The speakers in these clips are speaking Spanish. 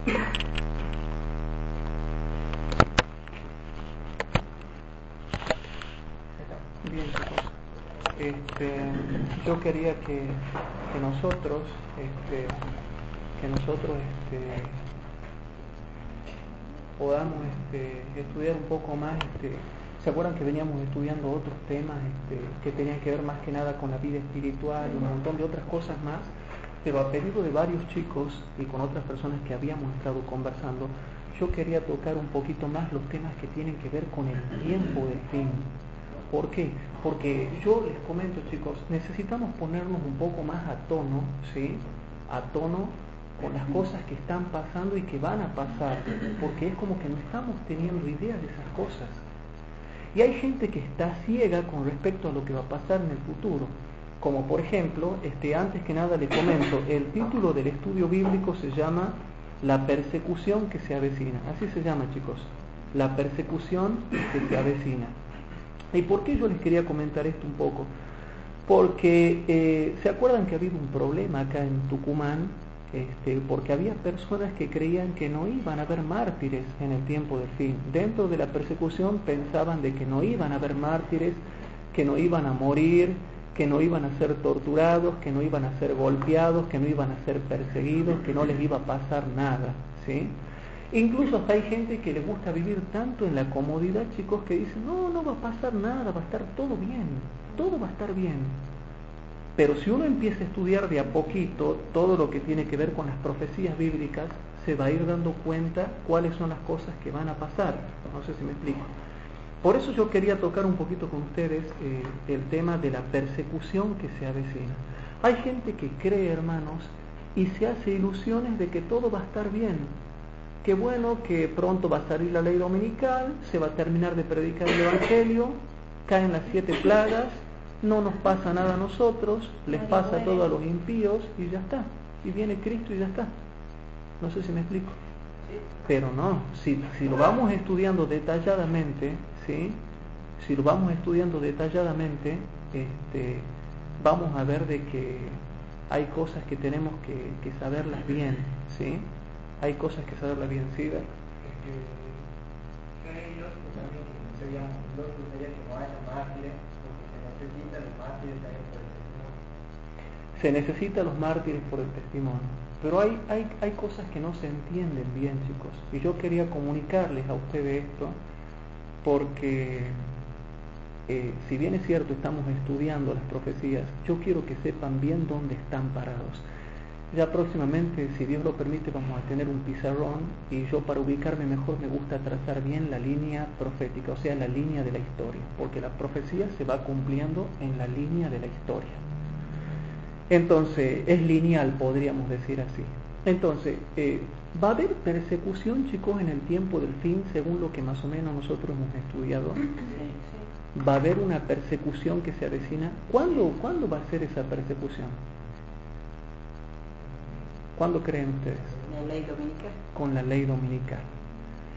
Bien, chicos. Yo quería que nosotros, podamos estudiar un poco más. ¿Se acuerdan que veníamos estudiando otros temas que tenían que ver más que nada con la vida espiritual y un montón de otras cosas más? Pero a pedido de varios chicos y con otras personas que habíamos estado conversando, yo quería tocar un poquito más los temas que tienen que ver con el tiempo del fin. ¿Por qué? Porque yo les comento, chicos, necesitamos ponernos un poco más a tono, ¿sí? A tono con las cosas que están pasando y que van a pasar, porque es como que no estamos teniendo idea de esas cosas. Y hay gente que está ciega con respecto a lo que va a pasar en el futuro. Como por ejemplo, antes que nada les comento, el título del estudio bíblico se llama La persecución que se avecina. Así se llama, chicos, la persecución que se avecina. ¿Y por qué yo les quería comentar esto un poco? Porque ¿se acuerdan que ha habido un problema acá en Tucumán? Porque había personas que creían que no iban a haber mártires en el tiempo del fin. Dentro de la persecución pensaban de que no iban a haber mártires, que no iban a morir, que no iban a ser torturados, que no iban a ser golpeados, que no iban a ser perseguidos, que no les iba a pasar nada, ¿sí? Incluso hasta hay gente que le gusta vivir tanto en la comodidad, chicos, que dicen, no va a pasar nada, va a estar todo bien, todo va a estar bien. Pero si uno empieza a estudiar de a poquito todo lo que tiene que ver con las profecías bíblicas, se va a ir dando cuenta cuáles son las cosas que van a pasar. No sé si me explico. Por eso yo quería tocar un poquito con ustedes el tema de la persecución que se avecina. Hay gente que cree, hermanos, y se hace ilusiones de que todo va a estar bien. Qué bueno que pronto va a salir la ley dominical, se va a terminar de predicar el Evangelio, caen las 7 plagas, no nos pasa nada a nosotros, les pasa todo a los impíos y ya está. Y viene Cristo y ya está. No sé si me explico. Pero no, si lo vamos estudiando detalladamente, ¿sí? Si lo vamos estudiando detalladamente, vamos a ver de que hay cosas que tenemos que saberlas bien, ¿sí? Hay cosas que saberlas bien, ¿sí? Se necesitan los mártires por el testimonio. Pero hay cosas que no se entienden bien, chicos. Y yo quería comunicarles a ustedes esto porque si bien es cierto estamos estudiando las profecías, yo quiero que sepan bien dónde están parados. Ya próximamente, si Dios lo permite, vamos a tener un pizarrón y yo, para ubicarme mejor, me gusta trazar bien la línea profética, o sea, la línea de la historia, porque la profecía se va cumpliendo en la línea de la historia. Entonces, es lineal, podríamos decir así. Entonces, va a haber persecución, chicos, en el tiempo del fin, según lo que más o menos nosotros hemos estudiado. Va a haber una persecución que se avecina. ¿Cuándo va a ser esa persecución? ¿Cuándo creen ustedes? La ley dominical. Con la ley dominical.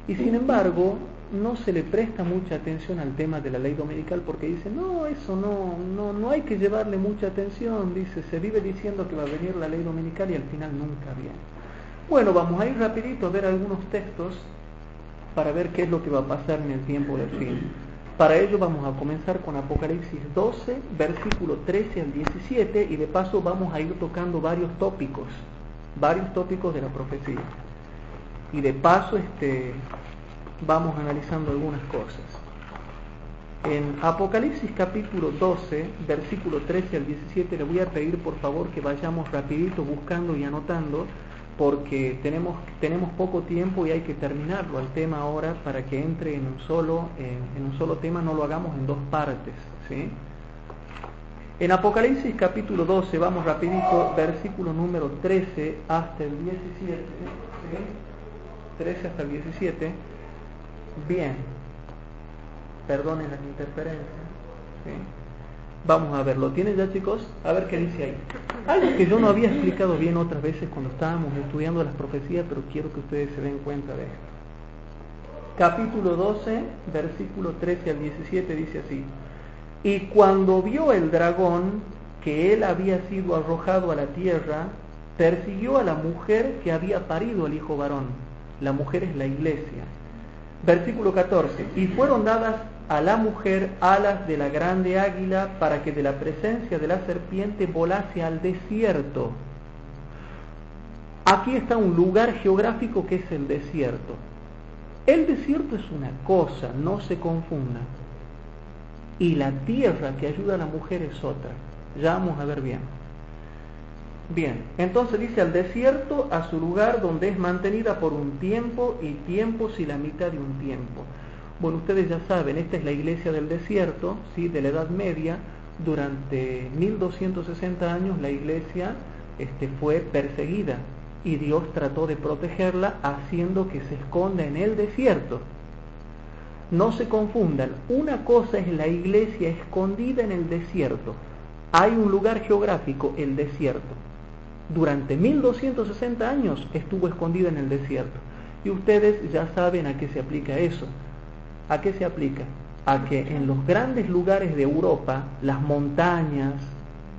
Y sin embargo, no se le presta mucha atención al tema de la ley dominical porque dicen, no, eso no hay que llevarle mucha atención, dice, se vive diciendo que va a venir la ley dominical y al final nunca viene. Bueno, vamos a ir rapidito a ver algunos textos para ver qué es lo que va a pasar en el tiempo del fin. Para ello vamos a comenzar con Apocalipsis 12, versículo 13 al 17, y de paso vamos a ir tocando varios tópicos de la profecía. Y de paso vamos analizando algunas cosas. En Apocalipsis capítulo 12, versículo 13 al 17, le voy a pedir por favor que vayamos rapidito buscando y anotando, porque tenemos poco tiempo y hay que terminarlo al tema ahora para que entre en un solo tema, no lo hagamos en 2 partes, ¿sí? En Apocalipsis capítulo 12, vamos rapidito, versículo número 13 hasta el 17, ¿sí? 13 hasta el 17. Bien, perdonen las interferencias, ¿sí? Vamos a ver, ¿lo tienen ya, chicos? A ver qué dice ahí. Algo que yo no había explicado bien otras veces cuando estábamos estudiando las profecías, pero quiero que ustedes se den cuenta de esto. Capítulo 12, versículo 13 al 17 dice así: y cuando vio el dragón que él había sido arrojado a la tierra, persiguió a la mujer que había parido al hijo varón. La mujer es la iglesia. Versículo 14. Y fueron dadas a la mujer alas de la grande águila para que de la presencia de la serpiente volase al desierto. Aquí está un lugar geográfico que es el desierto. El desierto es una cosa, no se confunda. Y la tierra que ayuda a la mujer es otra. Ya vamos a ver bien. Bien, entonces dice al desierto, a su lugar donde es mantenida por un tiempo y tiempos y la mitad de un tiempo. Bueno, ustedes ya saben, esta es la iglesia del desierto, ¿sí? De la Edad Media. Durante 1260 años la iglesia fue perseguida y Dios trató de protegerla haciendo que se esconda en el desierto. No se confundan, una cosa es la iglesia escondida en el desierto. Hay un lugar geográfico, el desierto. Durante 1260 años estuvo escondida en el desierto. Y ustedes ya saben a qué se aplica eso. ¿A qué se aplica? A que en los grandes lugares de Europa, las montañas,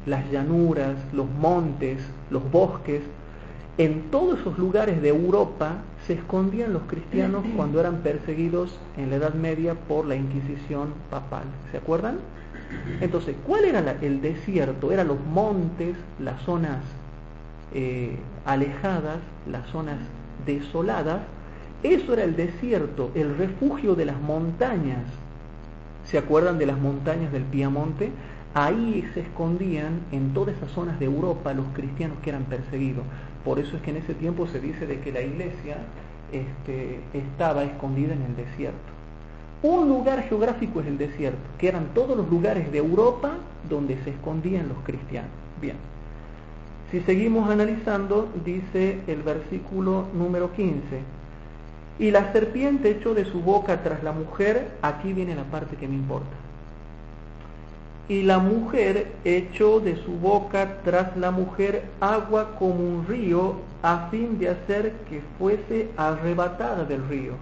las llanuras, los montes, los bosques, en todos esos lugares de Europa se escondían los cristianos cuando eran perseguidos en la Edad Media por la Inquisición papal. ¿Se acuerdan? Entonces, ¿cuál era el desierto? Eran los montes, las zonas alejadas, las zonas desoladas. Eso era el desierto, el refugio de las montañas. ¿Se acuerdan de las montañas del Piamonte? Ahí se escondían en todas esas zonas de Europa los cristianos que eran perseguidos. Por eso es que en ese tiempo se dice de que la iglesia estaba escondida en el desierto. Un lugar geográfico es el desierto, que eran todos los lugares de Europa donde se escondían los cristianos. Bien, si seguimos analizando, dice el versículo número 15: y la serpiente echó de su boca tras la mujer. Aquí viene la parte que me importa. Y la mujer echó de su boca tras la mujer agua como un río, a fin de hacer que fuese arrebatada del río.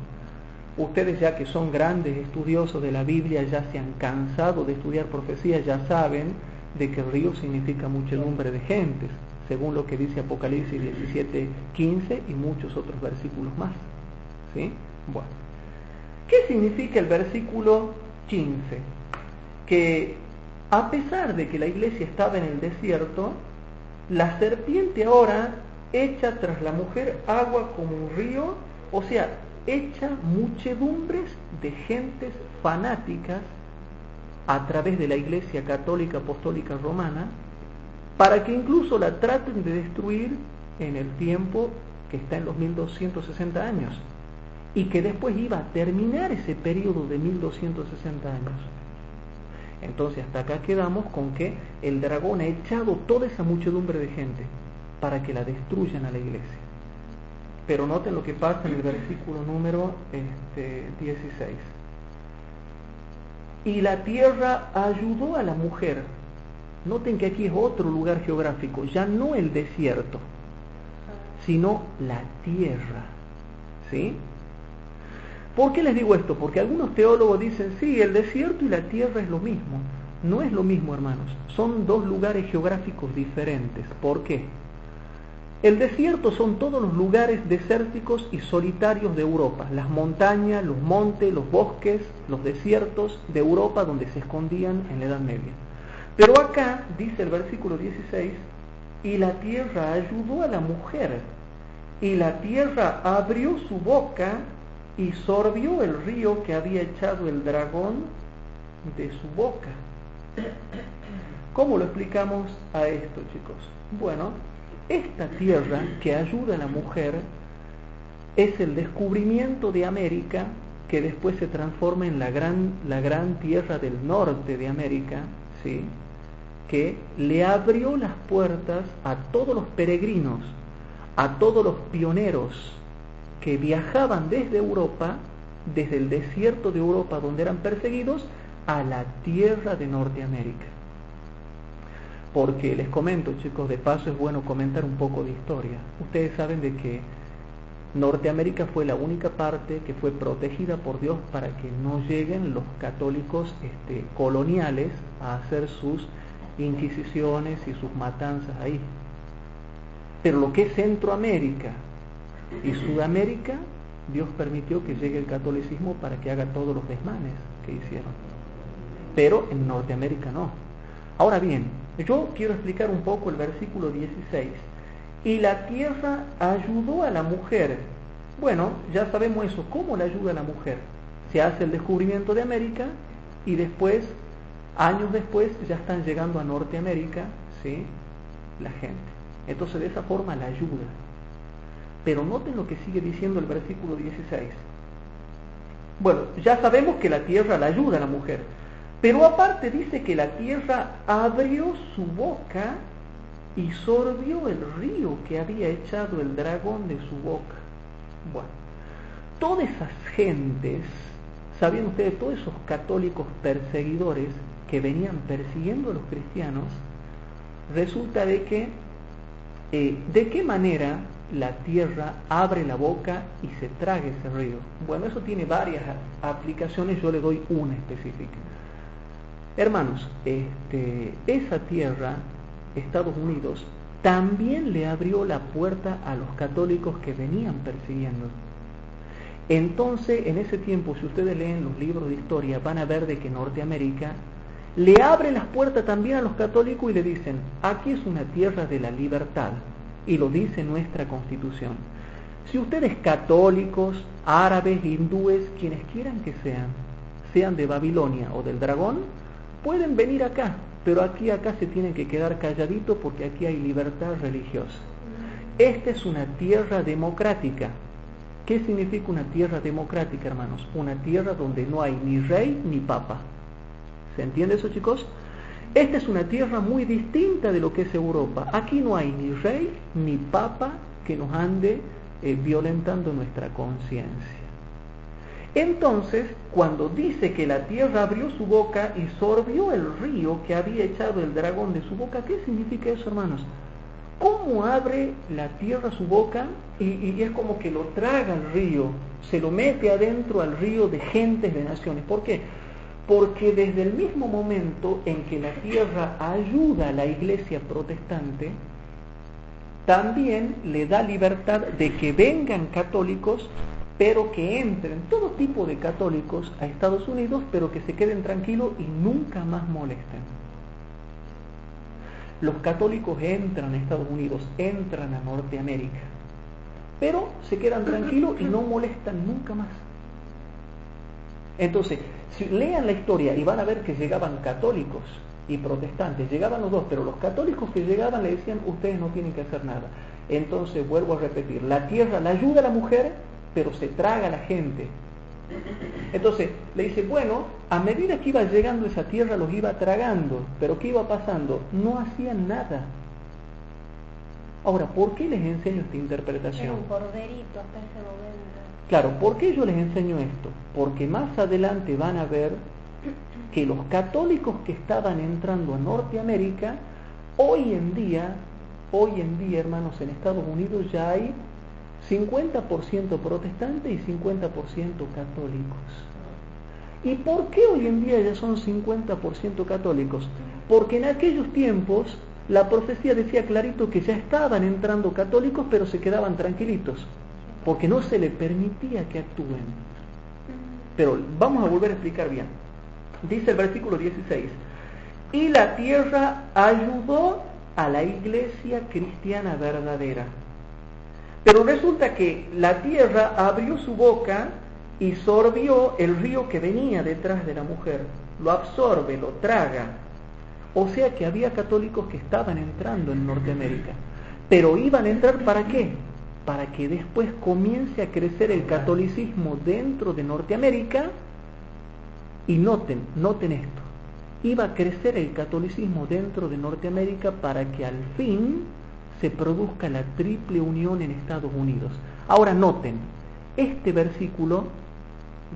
Ustedes, ya que son grandes estudiosos de la Biblia, ya se han cansado de estudiar profecías, ya saben de que río significa muchedumbre de gentes, según lo que dice Apocalipsis 17:15 y muchos otros versículos más. ¿Sí? Bueno, ¿qué significa el versículo 15? Que a pesar de que la iglesia estaba en el desierto, la serpiente ahora echa tras la mujer agua como un río, o sea, echa muchedumbres de gentes fanáticas a través de la iglesia católica apostólica romana, para que incluso la traten de destruir en el tiempo que está en los 1260 años, y que después iba a terminar ese periodo de 1260 años. Entonces hasta acá quedamos con que el dragón ha echado toda esa muchedumbre de gente para que la destruyan a la iglesia. Pero noten lo que pasa en el versículo número 16. Y la tierra ayudó a la mujer. Noten que aquí es otro lugar geográfico, ya no el desierto, sino la tierra. ¿Sí? ¿Por qué les digo esto? Porque algunos teólogos dicen, sí, el desierto y la tierra es lo mismo. No es lo mismo, hermanos. Son dos lugares geográficos diferentes. ¿Por qué? El desierto son todos los lugares desérticos y solitarios de Europa. Las montañas, los montes, los bosques, los desiertos de Europa donde se escondían en la Edad Media. Pero acá, dice el versículo 16, y la tierra ayudó a la mujer, y la tierra abrió su boca y sorbió el río que había echado el dragón de su boca. ¿Cómo lo explicamos a esto, chicos? Bueno, esta tierra que ayuda a la mujer es el descubrimiento de América, que después se transforma en la gran tierra del norte de América, ¿sí? Que le abrió las puertas a todos los peregrinos, a todos los pioneros que viajaban desde Europa, desde el desierto de Europa donde eran perseguidos, a la tierra de Norteamérica. Porque les comento, chicos, de paso es bueno comentar un poco de historia. Ustedes saben de que Norteamérica fue la única parte que fue protegida por Dios para que no lleguen los católicos coloniales a hacer sus inquisiciones y sus matanzas ahí. Pero lo que es Centroamérica y Sudamérica, Dios permitió que llegue el catolicismo para que haga todos los desmanes que hicieron. Pero en Norteamérica no. Ahora bien, yo quiero explicar un poco el versículo 16. Y la tierra ayudó a la mujer. Bueno, ya sabemos eso. ¿Cómo le ayuda a la mujer? Se hace el descubrimiento de América y después, años después, ya están llegando a Norteamérica, ¿sí?, la gente. Entonces de esa forma la ayuda. Pero noten lo que sigue diciendo el versículo 16. Bueno, ya sabemos que la tierra la ayuda a la mujer, pero aparte dice que la tierra abrió su boca y sorbió el río que había echado el dragón de su boca. Bueno, todas esas gentes, ¿sabían ustedes? Todos esos católicos perseguidores que venían persiguiendo a los cristianos, resulta de que, ¿de qué manera la tierra abre la boca y se traga ese río? Bueno, eso tiene varias aplicaciones, yo le doy una específica. Hermanos, esa tierra, Estados Unidos, también le abrió la puerta a los católicos que venían persiguiendo. Entonces, en ese tiempo, si ustedes leen los libros de historia, van a ver de que Norteamérica le abre las puertas también a los católicos y le dicen, aquí es una tierra de la libertad, y lo dice nuestra Constitución. Si ustedes católicos, árabes, hindúes, quienes quieran que sean de Babilonia o del dragón, pueden venir acá, pero acá se tienen que quedar calladitos porque aquí hay libertad religiosa. Esta es una tierra democrática. ¿Qué significa una tierra democrática, hermanos? Una tierra donde no hay ni rey ni papa. ¿Se entiende eso, chicos? Esta es una tierra muy distinta de lo que es Europa. Aquí no hay ni rey ni papa que nos ande violentando nuestra conciencia. Entonces, cuando dice que la tierra abrió su boca y sorbió el río que había echado el dragón de su boca, ¿qué significa eso, hermanos? ¿Cómo abre la tierra su boca y es como que lo traga el río, se lo mete adentro al río de gentes, de naciones? ¿Por qué? Porque desde el mismo momento en que la tierra ayuda a la iglesia protestante, también le da libertad de que vengan católicos, pero que entren todo tipo de católicos a Estados Unidos, pero que se queden tranquilos y nunca más molesten. Los católicos entran a Estados Unidos, entran a Norteamérica, pero se quedan tranquilos y no molestan nunca más. Entonces, si lean la historia y van a ver que llegaban católicos y protestantes, llegaban los dos, pero los católicos que llegaban le decían, ustedes no tienen que hacer nada. Entonces, vuelvo a repetir, la tierra la ayuda a la mujer, pero se traga a la gente. Entonces, le dice, bueno, a medida que iba llegando esa tierra los iba tragando, pero ¿qué iba pasando? No hacían nada. Ahora, ¿por qué les enseño esta interpretación? Era un corderito hasta ese momento. Claro, ¿por qué yo les enseño esto? Porque más adelante van a ver que los católicos que estaban entrando a Norteamérica, hoy en día, hermanos, en Estados Unidos ya hay 50% protestantes y 50% católicos. ¿Y por qué hoy en día ya son 50% católicos? Porque en aquellos tiempos la profecía decía clarito que ya estaban entrando católicos, pero se quedaban tranquilitos, porque no se les permitía que actúen. Pero vamos a volver a explicar bien. Dice el versículo 16, y la tierra ayudó a la iglesia cristiana verdadera. Pero resulta que la tierra abrió su boca y sorbió el río que venía detrás de la mujer. Lo absorbe, lo traga. O sea que había católicos que estaban entrando en Norteamérica. Pero iban a entrar ¿para qué? Para que después comience a crecer el catolicismo dentro de Norteamérica. Y noten esto. Iba a crecer el catolicismo dentro de Norteamérica para que al fin se produzca la triple unión en Estados Unidos. Ahora noten, este versículo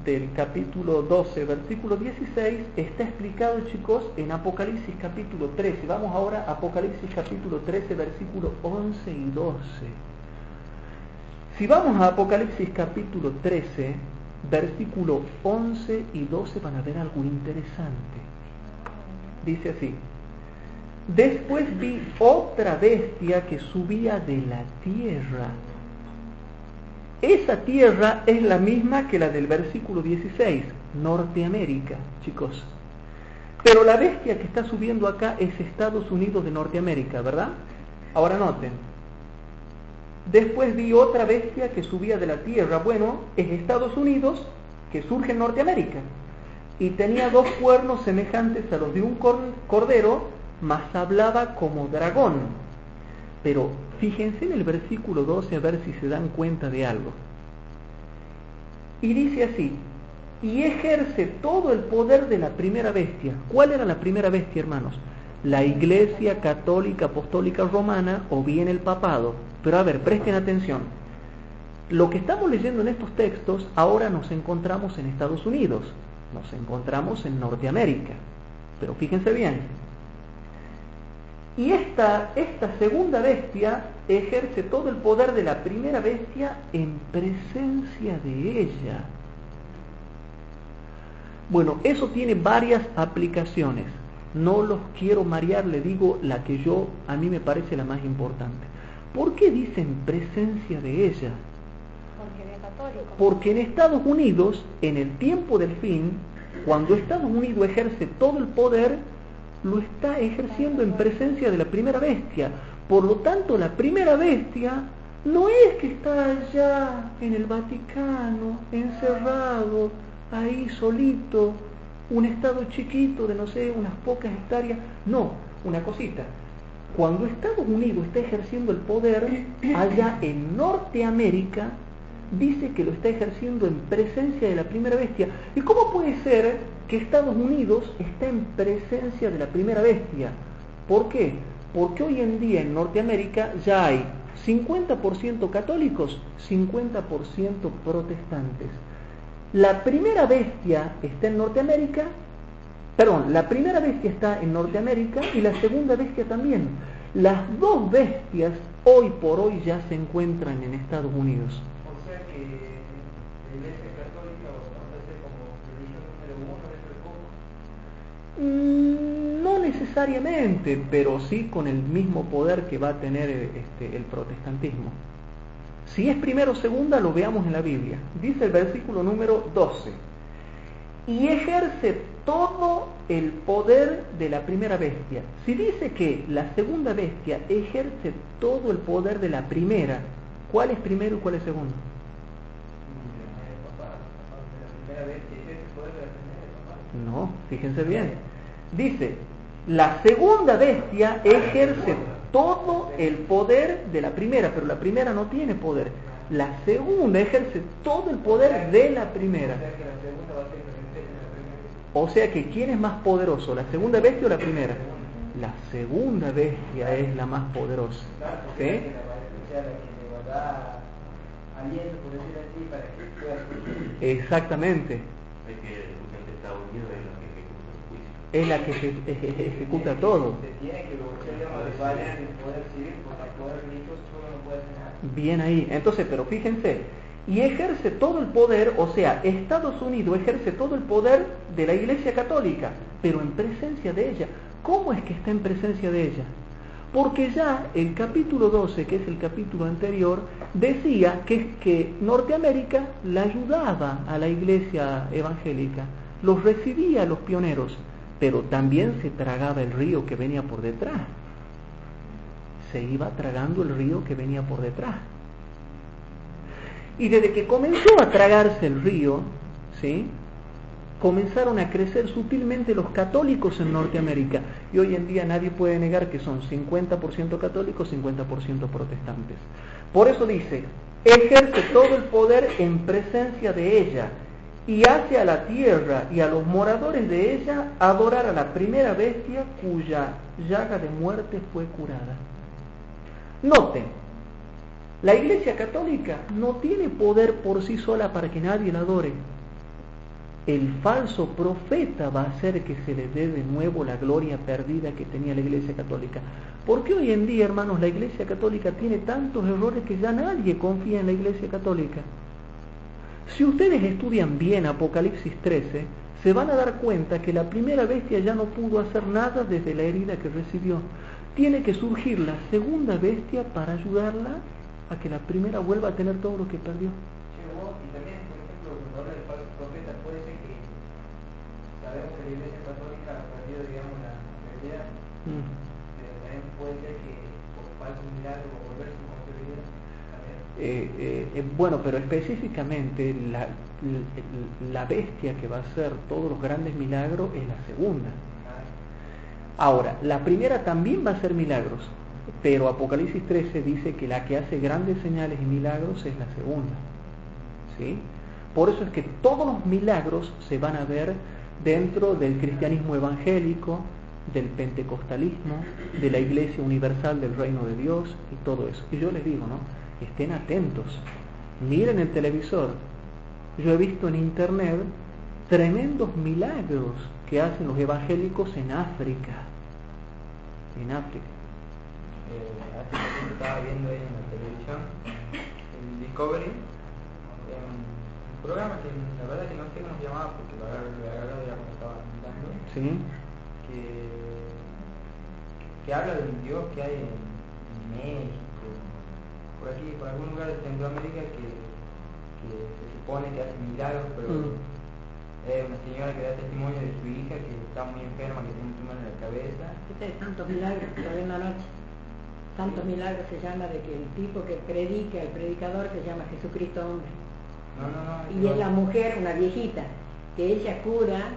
del capítulo 12, versículo 16, está explicado, chicos, en Apocalipsis capítulo 13. Vamos ahora a Apocalipsis capítulo 13, versículo 11 y 12. Si vamos a Apocalipsis capítulo 13, versículo 11 y 12, van a ver algo interesante. Dice así: Después vi otra bestia que subía de la tierra. Esa tierra es la misma que la del versículo 16, Norteamérica, chicos. Pero la bestia que está subiendo acá es Estados Unidos de Norteamérica, ¿verdad? Ahora noten. Después vi otra bestia que subía de la tierra. Bueno, es Estados Unidos que surge en Norteamérica. Y tenía 2 cuernos semejantes a los de un cordero, mas hablaba como dragón. Pero fíjense en el versículo 12 a ver si se dan cuenta de algo. Y dice así: y ejerce todo el poder de la primera bestia. ¿Cuál era la primera bestia, hermanos? La Iglesia Católica Apostólica Romana o bien el papado. Pero a ver, presten atención. Lo que estamos leyendo en estos textos, ahora nos encontramos en Estados Unidos, nos encontramos en Norteamérica. Pero fíjense bien. Y esta segunda bestia ejerce todo el poder de la primera bestia en presencia de ella. Bueno, eso tiene varias aplicaciones. No los quiero marear, le digo la que a mí me parece la más importante. ¿Por qué dicen presencia de ella? Porque es católico. Porque en Estados Unidos, en el tiempo del fin, cuando Estados Unidos ejerce todo el poder, lo está ejerciendo en presencia de la primera bestia. Por lo tanto, la primera bestia no es que está allá en el Vaticano, encerrado, ahí solito, un estado chiquito de, no sé, unas pocas hectáreas. No, una cosita. Cuando Estados Unidos está ejerciendo el poder allá en Norteamérica, dice que lo está ejerciendo en presencia de la primera bestia. ¿Y cómo puede ser que Estados Unidos está en presencia de la primera bestia? ¿Por qué? Porque hoy en día en Norteamérica ya hay 50% católicos, 50% protestantes. La primera bestia está en Norteamérica, la primera bestia está en Norteamérica y la segunda bestia también. Las 2 bestias hoy por hoy ya se encuentran en Estados Unidos. O sea que la Iglesia Católica va a ser como religión número 1 dentro de poco. No necesariamente, pero sí con el mismo poder que va a tener el protestantismo. Si es primero o segunda, lo veamos en la Biblia. Dice el versículo número 12: y ejerce todo el poder de la primera bestia. Si dice que la segunda bestia ejerce todo el poder de la primera, ¿cuál es primero y cuál es segundo? No, fíjense bien. Dice, la segunda bestia ejerce todo el poder de la primera, pero la primera no tiene poder. La segunda ejerce todo el poder de la primera. O sea que, ¿quién es más poderoso, la segunda bestia o la primera? La segunda bestia es la más poderosa. ¿Sí? Exactamente. Es la que ejecuta todo. Bien ahí. Entonces, pero fíjense, y ejerce todo el poder, o sea, Estados Unidos ejerce todo el poder de la Iglesia Católica, pero en presencia de ella. ¿Cómo es que está en presencia de ella? Porque ya el capítulo 12, que es el capítulo anterior, decía que Norteamérica la ayudaba a la iglesia evangélica, los recibía a los pioneros, pero también se tragaba el río que venía por detrás. Se iba tragando el río que venía por detrás. Y desde que comenzó a tragarse el río, ¿sí?, comenzaron a crecer sutilmente los católicos en Norteamérica. Y hoy en día nadie puede negar que son 50% católicos, 50% protestantes. Por eso dice, ejerce todo el poder en presencia de ella, y hace a la tierra y a los moradores de ella adorar a la primera bestia cuya llaga de muerte fue curada. Noten, la Iglesia Católica no tiene poder por sí sola para que nadie la adore. El falso profeta va a hacer que se le dé de nuevo la gloria perdida que tenía la Iglesia Católica. Porque hoy en día, hermanos, la Iglesia Católica tiene tantos errores que ya nadie confía en la Iglesia Católica. Si ustedes estudian bien Apocalipsis 13, se van a dar cuenta que la primera bestia ya no pudo hacer nada desde la herida que recibió. Tiene que surgir la segunda bestia para ayudarla a que la primera vuelva a tener todo lo que perdió. Sí, y también, por ejemplo, cuando habla de falsos profetas, puede ser que sabemos que la Iglesia Católica ha perdido, digamos, la realidad, pero también puede ser que por falsos milagros o volverse con su vida. Bueno, pero específicamente la bestia que va a hacer todos los grandes milagros es la segunda. Ahora, la primera también va a hacer milagros, pero Apocalipsis 13 dice que la que hace grandes señales y milagros es la segunda, ¿sí? Por eso es que todos los milagros se van a ver dentro del cristianismo evangélico, del pentecostalismo, de la Iglesia Universal del Reino de Dios y todo eso. Y yo les digo, ¿no? Estén atentos, miren el televisor. Yo he visto en internet tremendos milagros que hacen los evangélicos en África. En África. Hace poquito estaba viendo ahí en la televisión, en Discovery, un programa que la verdad que no sé cómo se llamaba porque la verdad ya me estaba mirando, ¿Sí? que habla del Dios que hay en México, por aquí, por algún lugar de Centroamérica que se supone que hace milagros, pero es una señora que da testimonio de su hija que está muy enferma, que tiene un tumor en la cabeza. Tantos milagros que hay una noche. Tantos milagros se llama de que el tipo que predica, el predicador se llama Jesucristo hombre. Y es la mujer, una viejita, que ella curó a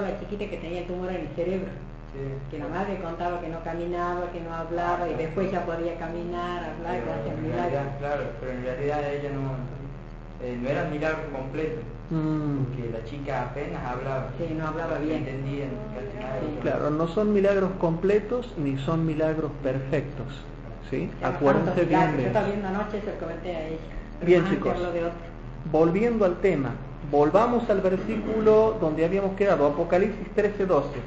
la chiquita que tenía el tumor en el cerebro. Sí. Que la madre contaba que no caminaba, que no hablaba, y después ya podía caminar, hablar, gracias al milagro. Claro, pero en realidad ella no era milagro completo, porque la chica apenas hablaba. Sí, no hablaba bien. Entendía casi nada. Sí. Claro, no son milagros completos ni son milagros perfectos, ¿sí? Acuérdense bien de eso. Yo estaba viendo anoche, se lo comenté a ella. Bien, chicos, volviendo al tema, volvamos al versículo donde habíamos quedado, Apocalipsis 13:12.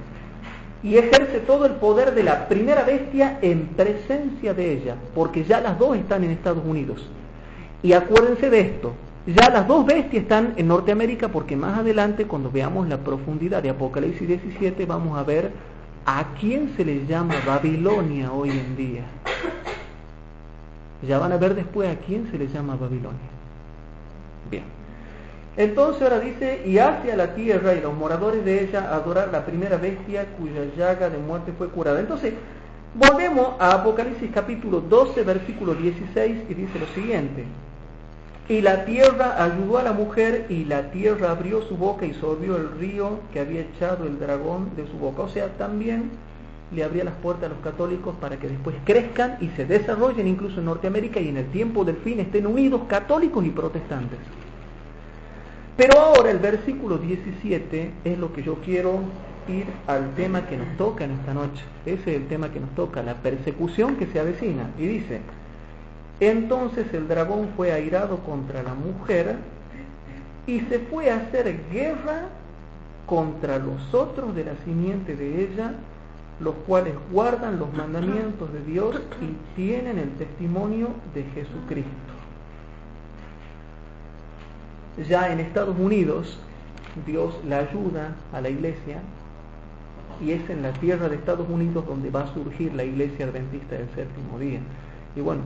Y ejerce todo el poder de la primera bestia en presencia de ella, porque ya las dos están en Estados Unidos. Y acuérdense de esto, ya las dos bestias están en Norteamérica, porque más adelante, cuando veamos la profundidad de Apocalipsis 17, vamos a ver a quién se le llama Babilonia hoy en día. Ya van a ver después a quién se le llama Babilonia. Bien. Entonces ahora dice, y hacia la tierra y los moradores de ella adorar la primera bestia cuya llaga de muerte fue curada. Entonces, volvemos a Apocalipsis capítulo 12, versículo 16, y dice lo siguiente. Y la tierra ayudó a la mujer, y la tierra abrió su boca y sorbió el río que había echado el dragón de su boca. O sea, también le abría las puertas a los católicos para que después crezcan y se desarrollen incluso en Norteamérica, y en el tiempo del fin estén unidos católicos y protestantes. Pero ahora el versículo 17 es lo que yo quiero ir al tema que nos toca en esta noche. Ese es el tema que nos toca, la persecución que se avecina. Y dice, entonces el dragón fue airado contra la mujer y se fue a hacer guerra contra los otros de la simiente de ella, los cuales guardan los mandamientos de Dios y tienen el testimonio de Jesucristo. Ya en Estados Unidos, Dios la ayuda a la iglesia, y es en la tierra de Estados Unidos donde va a surgir la iglesia adventista del séptimo día. Y bueno,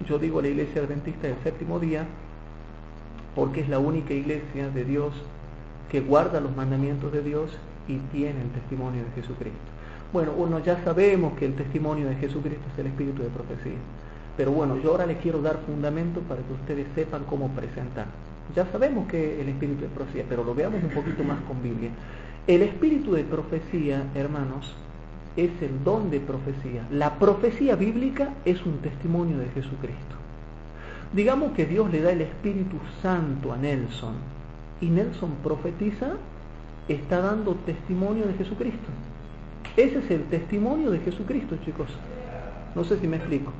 yo digo la iglesia adventista del séptimo día porque es la única iglesia de Dios que guarda los mandamientos de Dios y tiene el testimonio de Jesucristo. Bueno, ya sabemos que el testimonio de Jesucristo es el espíritu de profecía, pero bueno, yo ahora les quiero dar fundamento para que ustedes sepan cómo presentar. Ya sabemos que el espíritu de profecía, pero lo veamos un poquito más con Biblia. El espíritu de profecía, hermanos, es el don de profecía. La profecía bíblica es un testimonio de Jesucristo. Digamos que Dios le da el Espíritu Santo a Nelson, y Nelson profetiza, está dando testimonio de Jesucristo. Ese es el testimonio de Jesucristo, chicos. No sé si me explico.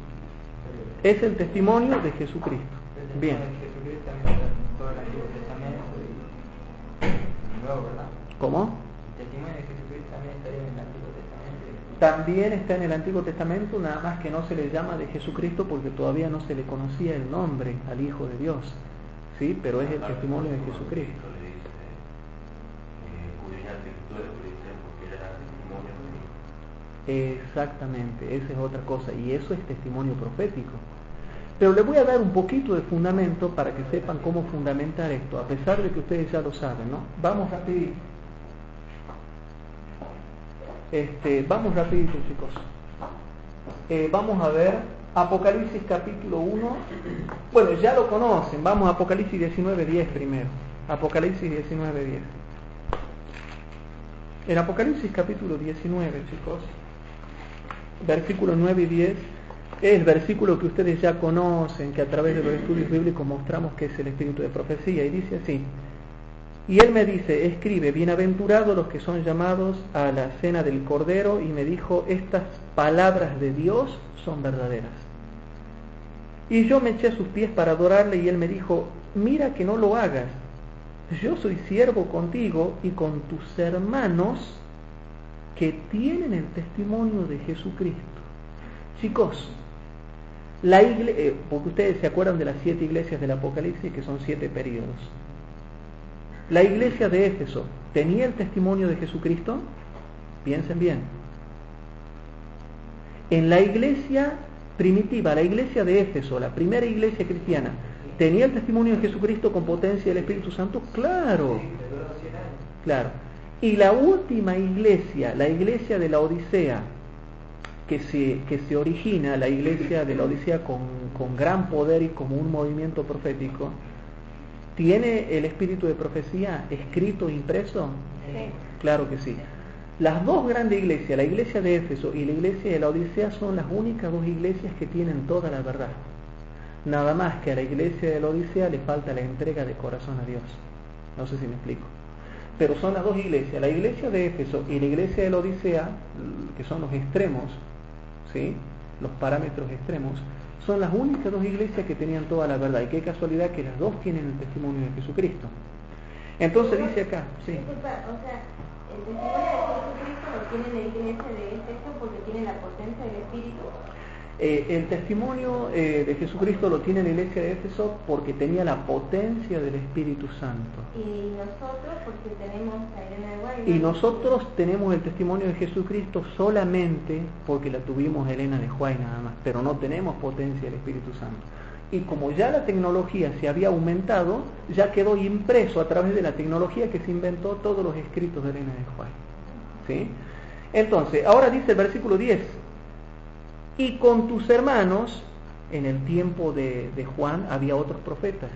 Es el testimonio de Jesucristo. Bien. ¿Cómo? El testimonio de Jesucristo también estaría en el Antiguo Testamento. También está en el Antiguo Testamento, nada más que no se le llama de Jesucristo porque todavía no se le conocía el nombre al Hijo de Dios, ¿sí? Pero es el testimonio de Jesucristo. puede judiciar porque era testimonio de... Exactamente, esa es otra cosa, y eso es testimonio profético. Pero les voy a dar un poquito de fundamento para que sepan cómo fundamentar esto, a pesar de que ustedes ya lo saben, ¿no? Vamos rapidito. Vamos rapidito, chicos. Vamos a ver Apocalipsis capítulo 1. Bueno, ya lo conocen. Vamos a Apocalipsis 19:10 primero. Apocalipsis 19:10. En Apocalipsis capítulo 19, chicos, versículos 9 y 10, es el versículo que ustedes ya conocen, que a través de los estudios bíblicos mostramos que es el espíritu de profecía, y dice así: y él me dice, escribe, bienaventurados los que son llamados a la cena del Cordero, y me dijo, estas palabras de Dios son verdaderas. Y yo me eché a sus pies para adorarle, y él me dijo, mira que no lo hagas, yo soy siervo contigo y con tus hermanos que tienen el testimonio de Jesucristo. Chicos, la iglesia, porque ustedes se acuerdan de las 7 iglesias del Apocalipsis, que son 7 periodos. La iglesia de Éfeso, ¿tenía el testimonio de Jesucristo? Piensen bien. En la iglesia primitiva, la iglesia de Éfeso, la primera iglesia cristiana, ¿tenía el testimonio de Jesucristo con potencia del Espíritu Santo? Claro. Claro. Y la última iglesia, la iglesia de la Odisea, que se origina, la iglesia de la Odisea con gran poder y como un movimiento profético, ¿tiene el espíritu de profecía escrito, impreso? Sí. Claro que sí. Las dos grandes iglesias, la iglesia de Éfeso y la iglesia de la Odisea, son las únicas dos iglesias que tienen toda la verdad. Nada más que a la iglesia de la Odisea le falta la entrega de corazón a Dios. No sé si me explico. Pero son las dos iglesias, la iglesia de Éfeso y la iglesia de la Odisea, que son los extremos, ¿sí? Los parámetros extremos, son las únicas dos iglesias que tenían toda la verdad. Y qué casualidad que las dos tienen el testimonio de Jesucristo. Entonces dice acá, sí. Disculpa, o sea, el testimonio de Jesucristo lo tiene la iglesia de Éfeso porque tiene la potencia del Espíritu. El testimonio de Jesucristo lo tiene la iglesia de Éfeso porque tenía la potencia del Espíritu Santo. Y nosotros porque tenemos a Elena de White. Y nosotros tenemos el testimonio de Jesucristo solamente porque la tuvimos Elena de White nada más, pero no tenemos potencia del Espíritu Santo. Y como ya la tecnología se había aumentado, ya quedó impreso a través de la tecnología que se inventó todos los escritos de Elena de White. ¿Sí? Entonces, ahora dice el versículo 10, y con tus hermanos, en el tiempo de Juan había otros profetas.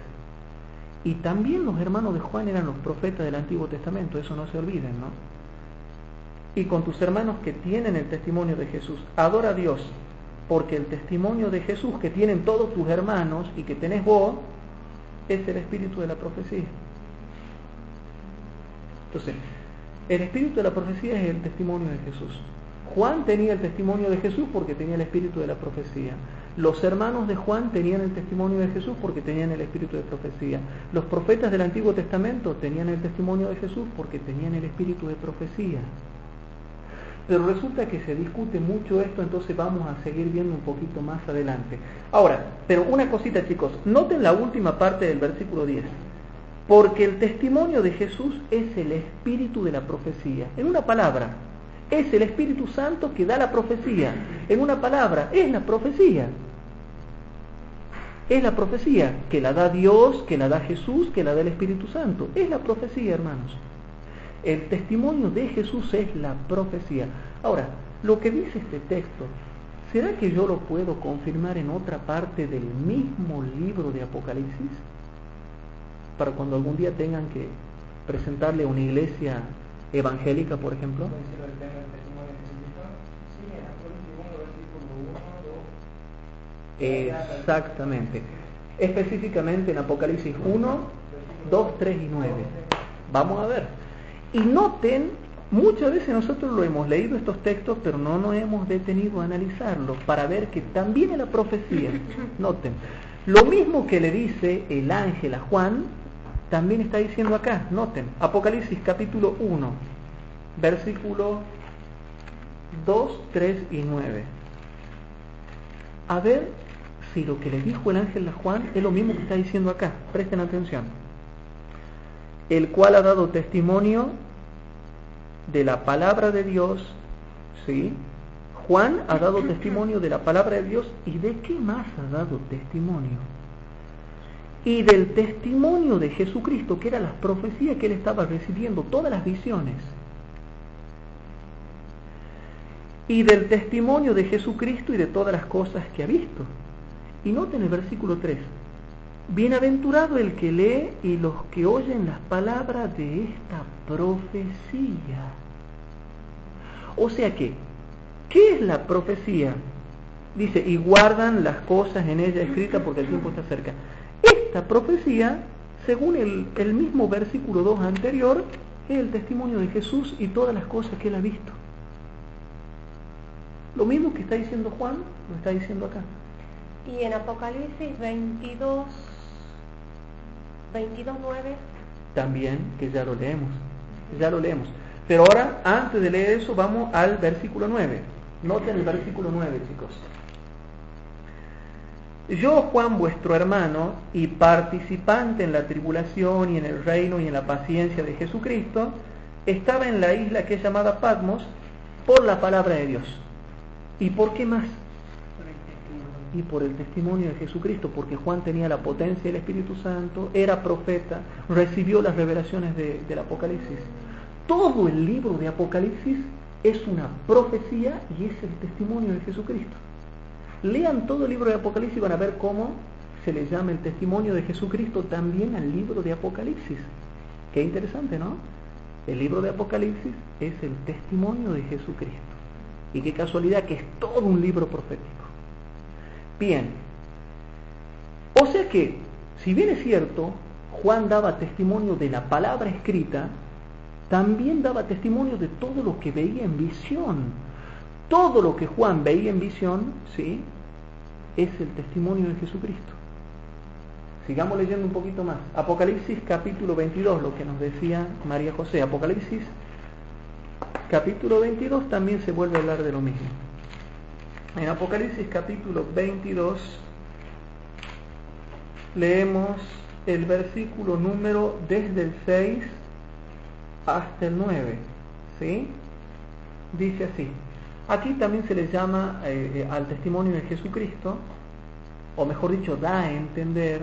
Y también los hermanos de Juan eran los profetas del Antiguo Testamento, eso no se olviden, ¿no? Y con tus hermanos que tienen el testimonio de Jesús, adora a Dios, porque el testimonio de Jesús que tienen todos tus hermanos y que tenés vos, es el espíritu de la profecía. Entonces, el espíritu de la profecía es el testimonio de Jesús. Juan tenía el testimonio de Jesús porque tenía el espíritu de la profecía. Los hermanos de Juan tenían el testimonio de Jesús porque tenían el espíritu de profecía. Los profetas del Antiguo Testamento tenían el testimonio de Jesús porque tenían el espíritu de profecía. Pero resulta que se discute mucho esto, entonces vamos a seguir viendo un poquito más adelante. Ahora, pero una cosita, chicos, noten la última parte del versículo 10. Porque el testimonio de Jesús es el espíritu de la profecía. En una palabra, es el Espíritu Santo que da la profecía. En una palabra, es la profecía. Es la profecía que la da Dios, que la da Jesús, que la da el Espíritu Santo. Es la profecía, hermanos. El testimonio de Jesús es la profecía. Ahora, lo que dice este texto, ¿será que yo lo puedo confirmar en otra parte del mismo libro de Apocalipsis? Para cuando algún día tengan que presentarle a una iglesia evangélica, por ejemplo. Exactamente. Específicamente en Apocalipsis 1, 2, 3 y 9. Vamos a ver. Y noten, muchas veces nosotros lo hemos leído estos textos, pero no nos hemos detenido a analizarlos para ver que también en la profecía, noten, lo mismo que le dice el ángel a Juan, también está diciendo acá, noten, Apocalipsis capítulo 1, versículo 2, 3 y 9. A ver si lo que le dijo el ángel a Juan es lo mismo que está diciendo acá. Presten atención. El cual ha dado testimonio de la palabra de Dios, ¿sí? Juan ha dado testimonio de la palabra de Dios, ¿y de qué más ha dado testimonio? Y del testimonio de Jesucristo, que eran las profecías que él estaba recibiendo, todas las visiones. Y del testimonio de Jesucristo y de todas las cosas que ha visto. Y noten el versículo 3. Bienaventurado el que lee y los que oyen las palabras de esta profecía. O sea que, ¿qué es la profecía? Dice, y guardan las cosas en ella escritas porque el tiempo está cerca. Esta profecía, según el mismo versículo 2 anterior, es el testimonio de Jesús y todas las cosas que él ha visto. Lo mismo que está diciendo Juan, lo está diciendo acá. Y en Apocalipsis 22, 9. También, que ya lo leemos. Pero ahora, antes de leer eso, vamos al versículo 9. Noten el versículo 9, chicos. Yo, Juan, vuestro hermano, y participante en la tribulación y en el reino y en la paciencia de Jesucristo, estaba en la isla que es llamada Patmos por la palabra de Dios. ¿Y por qué más? Y por el testimonio de Jesucristo, porque Juan tenía la potencia del Espíritu Santo, era profeta, recibió las revelaciones del Apocalipsis. Todo el libro de Apocalipsis es una profecía y es el testimonio de Jesucristo. Lean todo el libro de Apocalipsis y van a ver cómo se le llama el testimonio de Jesucristo también al libro de Apocalipsis. Qué interesante, ¿no? El libro de Apocalipsis es el testimonio de Jesucristo. Y qué casualidad que es todo un libro profético. Bien, o sea que, si bien es cierto, Juan daba testimonio de la palabra escrita, también daba testimonio de todo lo que veía en visión. Todo lo que Juan veía en visión, ¿sí?, es el testimonio de Jesucristo. Sigamos leyendo un poquito más. Apocalipsis capítulo 22, lo que nos decía María José. Apocalipsis capítulo 22 también se vuelve a hablar de lo mismo. En Apocalipsis capítulo 22 leemos el versículo número desde el 6 hasta el 9, ¿sí? Dice así. Aquí también se le llama al testimonio de Jesucristo, o mejor dicho, da a entender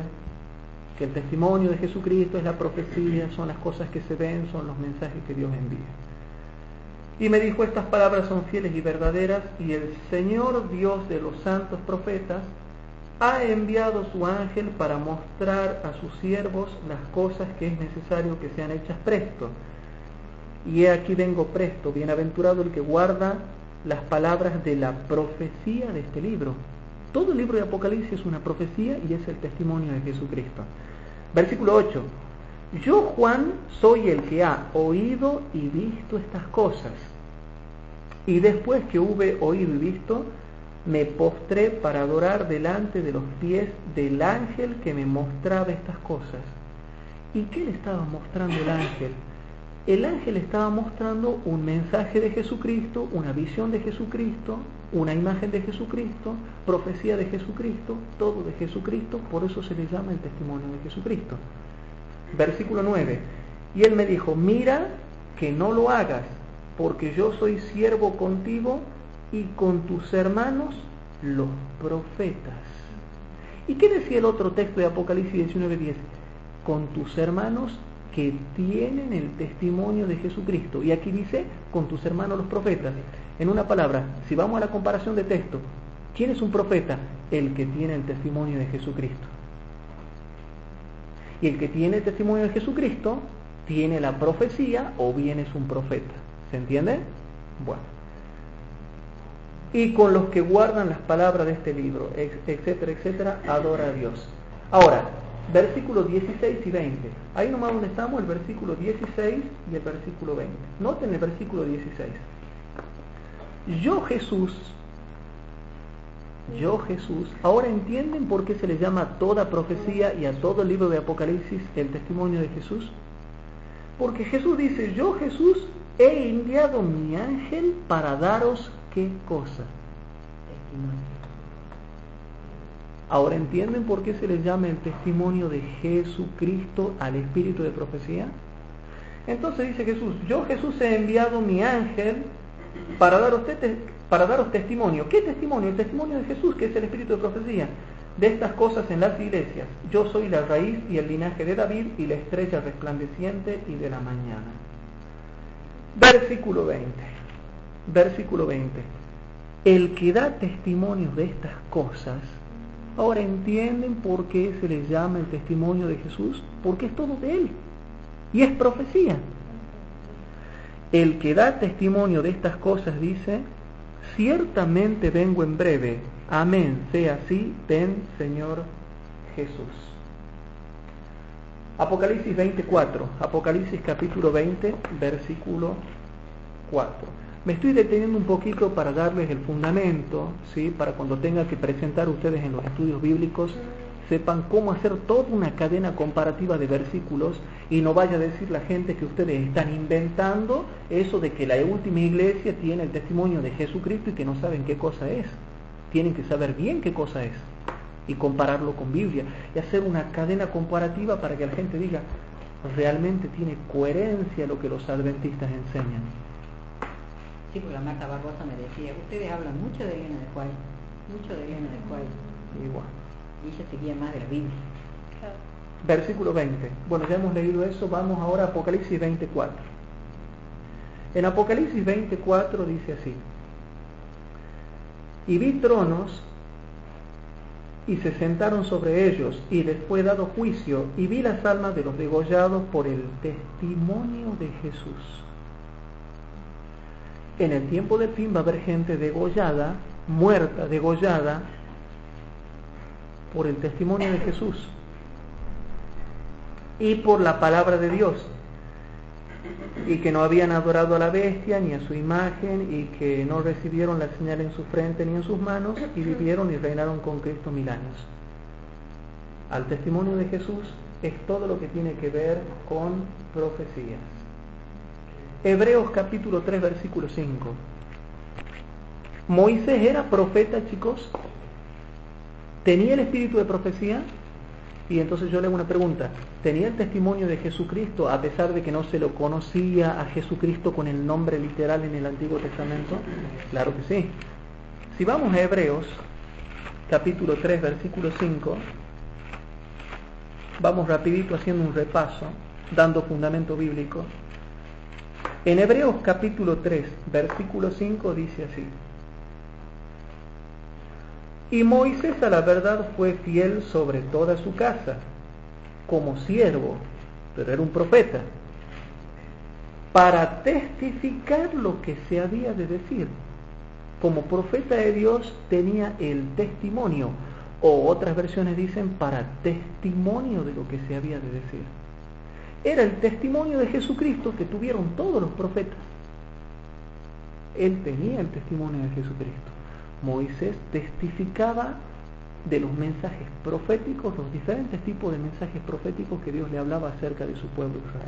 que el testimonio de Jesucristo es la profecía, son las cosas que se ven, son los mensajes que Dios envía. Y me dijo, estas palabras son fieles y verdaderas, y el Señor Dios de los santos profetas ha enviado su ángel para mostrar a sus siervos las cosas que es necesario que sean hechas presto. Y he aquí vengo presto, bienaventurado el que guarda las palabras de la profecía de este libro. Todo el libro de Apocalipsis es una profecía y es el testimonio de Jesucristo. Versículo 8. Yo, Juan, soy el que ha oído y visto estas cosas. Y después que hube oído y visto, me postré para adorar delante de los pies del ángel que me mostraba estas cosas. ¿Y qué le estaba mostrando el ángel? El ángel estaba mostrando un mensaje de Jesucristo, una visión de Jesucristo, una imagen de Jesucristo, profecía de Jesucristo, todo de Jesucristo, por eso se le llama el testimonio de Jesucristo. Versículo 9. Y él me dijo, mira que no lo hagas, porque yo soy siervo contigo y con tus hermanos los profetas. ¿Y qué decía el otro texto de Apocalipsis 19:10? Con tus hermanos que tienen el testimonio de Jesucristo. Y aquí dice, con tus hermanos los profetas. En una palabra, si vamos a la comparación de texto, ¿quién es un profeta? El que tiene el testimonio de Jesucristo. Y el que tiene el testimonio de Jesucristo tiene la profecía o bien es un profeta. ¿Se entiende? Bueno. Y con los que guardan las palabras de este libro, etcétera, etcétera, adora a Dios. Ahora, versículos 16 y 20. Ahí nomás donde estamos, el versículo 16 y el versículo 20. Noten el versículo 16. Yo Jesús, ahora entienden por qué se le llama a toda profecía y a todo el libro de Apocalipsis el testimonio de Jesús. Porque Jesús dice, yo Jesús he enviado mi ángel para daros ¿qué cosa? Testimonio. Ahora entienden por qué se le llama el testimonio de Jesucristo al espíritu de profecía. Entonces dice Jesús, yo Jesús he enviado mi ángel para daros testimonio. ¿Qué testimonio? El testimonio de Jesús, que es el espíritu de profecía, de estas cosas en las iglesias. Yo soy la raíz y el linaje de David y la estrella resplandeciente y de la mañana. Versículo 20. El que da testimonio de estas cosas, ahora entienden por qué se le llama el testimonio de Jesús, porque es todo de él y es profecía. El que da testimonio de estas cosas dice, ciertamente vengo en breve. Amén, sea así, ven Señor Jesús. Apocalipsis 24, Apocalipsis capítulo 20, versículo 4. Me estoy deteniendo un poquito para darles el fundamento, ¿sí? Para cuando tenga que presentar ustedes en los estudios bíblicos, sepan cómo hacer toda una cadena comparativa de versículos y no vaya a decir la gente que ustedes están inventando eso de que la última iglesia tiene el testimonio de Jesucristo y que no saben qué cosa es. Tienen que saber bien qué cosa es y compararlo con Biblia y hacer una cadena comparativa para que la gente diga, realmente tiene coherencia lo que los adventistas enseñan. Sí, porque la Marta Barbosa me decía, ustedes hablan mucho de Elena de White, Igual. Y ella seguía más de la Biblia. Claro. Versículo 20. Bueno, ya hemos leído eso, vamos ahora a Apocalipsis 24. En Apocalipsis 24 dice así: y vi tronos y se sentaron sobre ellos, y les fue dado juicio, y vi las almas de los degollados por el testimonio de Jesús. En el tiempo del fin va a haber gente degollada, muerta, degollada, por el testimonio de Jesús y por la palabra de Dios, y que no habían adorado a la bestia ni a su imagen, y que no recibieron la señal en su frente ni en sus manos, y vivieron y reinaron con Cristo 1000 años. Al testimonio de Jesús es todo lo que tiene que ver con profecías. Hebreos capítulo 3 versículo 5. Moisés era profeta, chicos, tenía el espíritu de profecía. Y entonces yo le hago una pregunta: ¿tenía el testimonio de Jesucristo a pesar de que no se lo conocía a Jesucristo con el nombre literal en el Antiguo Testamento? Claro que sí. Si vamos a Hebreos capítulo 3 versículo 5, vamos rapidito haciendo un repaso, dando fundamento bíblico. En Hebreos capítulo 3 versículo 5 dice así: y Moisés a la verdad fue fiel sobre toda su casa, como siervo, pero era un profeta, para testificar lo que se había de decir. Como profeta de Dios tenía el testimonio, o otras versiones dicen para testimonio de lo que se había de decir. Era el testimonio de Jesucristo que tuvieron todos los profetas. Él tenía el testimonio de Jesucristo. Moisés testificaba de los mensajes proféticos, los diferentes tipos de mensajes proféticos que Dios le hablaba acerca de su pueblo Israel.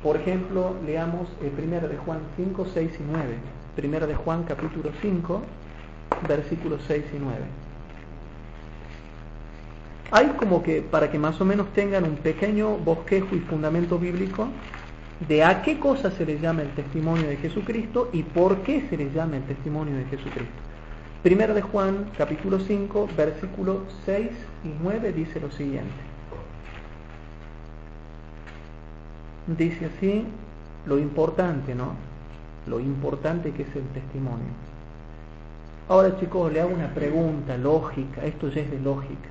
Por ejemplo, leamos 1 de Juan 5, 6 y 9. 1 de Juan capítulo 5, versículos 6 y 9. Hay como que, para que más o menos tengan un pequeño bosquejo y fundamento bíblico de a qué cosa se le llama el testimonio de Jesucristo y por qué se le llama el testimonio de Jesucristo. 1 de Juan capítulo 5 versículos 6 y 9 dice lo siguiente. Dice así lo importante, ¿no? Lo importante que es el testimonio. Ahora, chicos, le hago una pregunta lógica, esto ya es de lógica.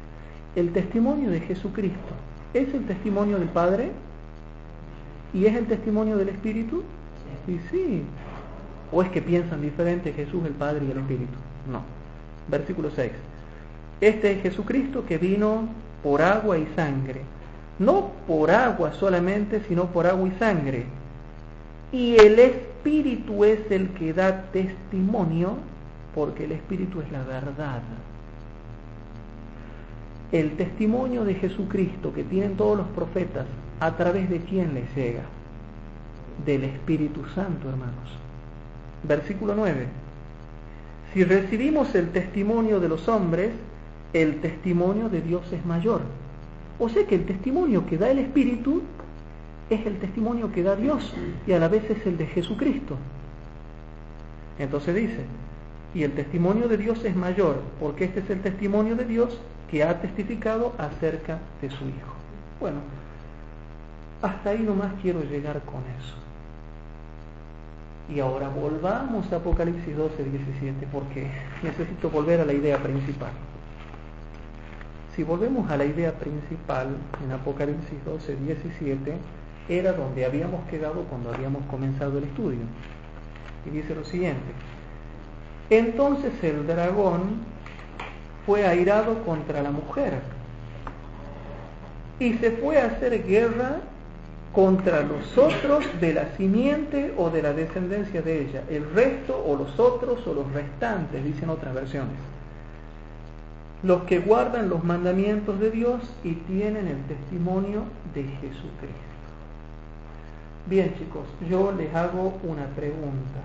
¿El testimonio de Jesucristo es el testimonio del Padre? ¿Y es el testimonio del Espíritu? Sí, sí. ¿O es que piensan diferente Jesús, el Padre y el Espíritu? No. Versículo 6. Este es Jesucristo que vino por agua y sangre. No por agua solamente, sino por agua y sangre. Y el Espíritu es el que da testimonio, porque el Espíritu es la verdad. El testimonio de Jesucristo que tienen todos los profetas, ¿a través de quién les llega? Del Espíritu Santo, hermanos. Versículo 9. Si recibimos el testimonio de los hombres, el testimonio de Dios es mayor. O sea que el testimonio que da el Espíritu es el testimonio que da Dios y a la vez es el de Jesucristo. Entonces dice, y el testimonio de Dios es mayor, porque este es el testimonio de Dios que ha testificado acerca de su Hijo. Bueno, hasta ahí nomás quiero llegar con eso. Y ahora volvamos a Apocalipsis 12, 17, porque necesito volver a la idea principal. Si volvemos a la idea principal, en Apocalipsis 12, 17, era donde habíamos quedado cuando habíamos comenzado el estudio. Y dice lo siguiente: entonces el dragón fue airado contra la mujer y se fue a hacer guerra contra los otros de la simiente o de la descendencia de ella, el resto o los otros o los restantes, dicen otras versiones, los que guardan los mandamientos de Dios y tienen el testimonio de Jesucristo. Bien, chicos, yo les hago una pregunta.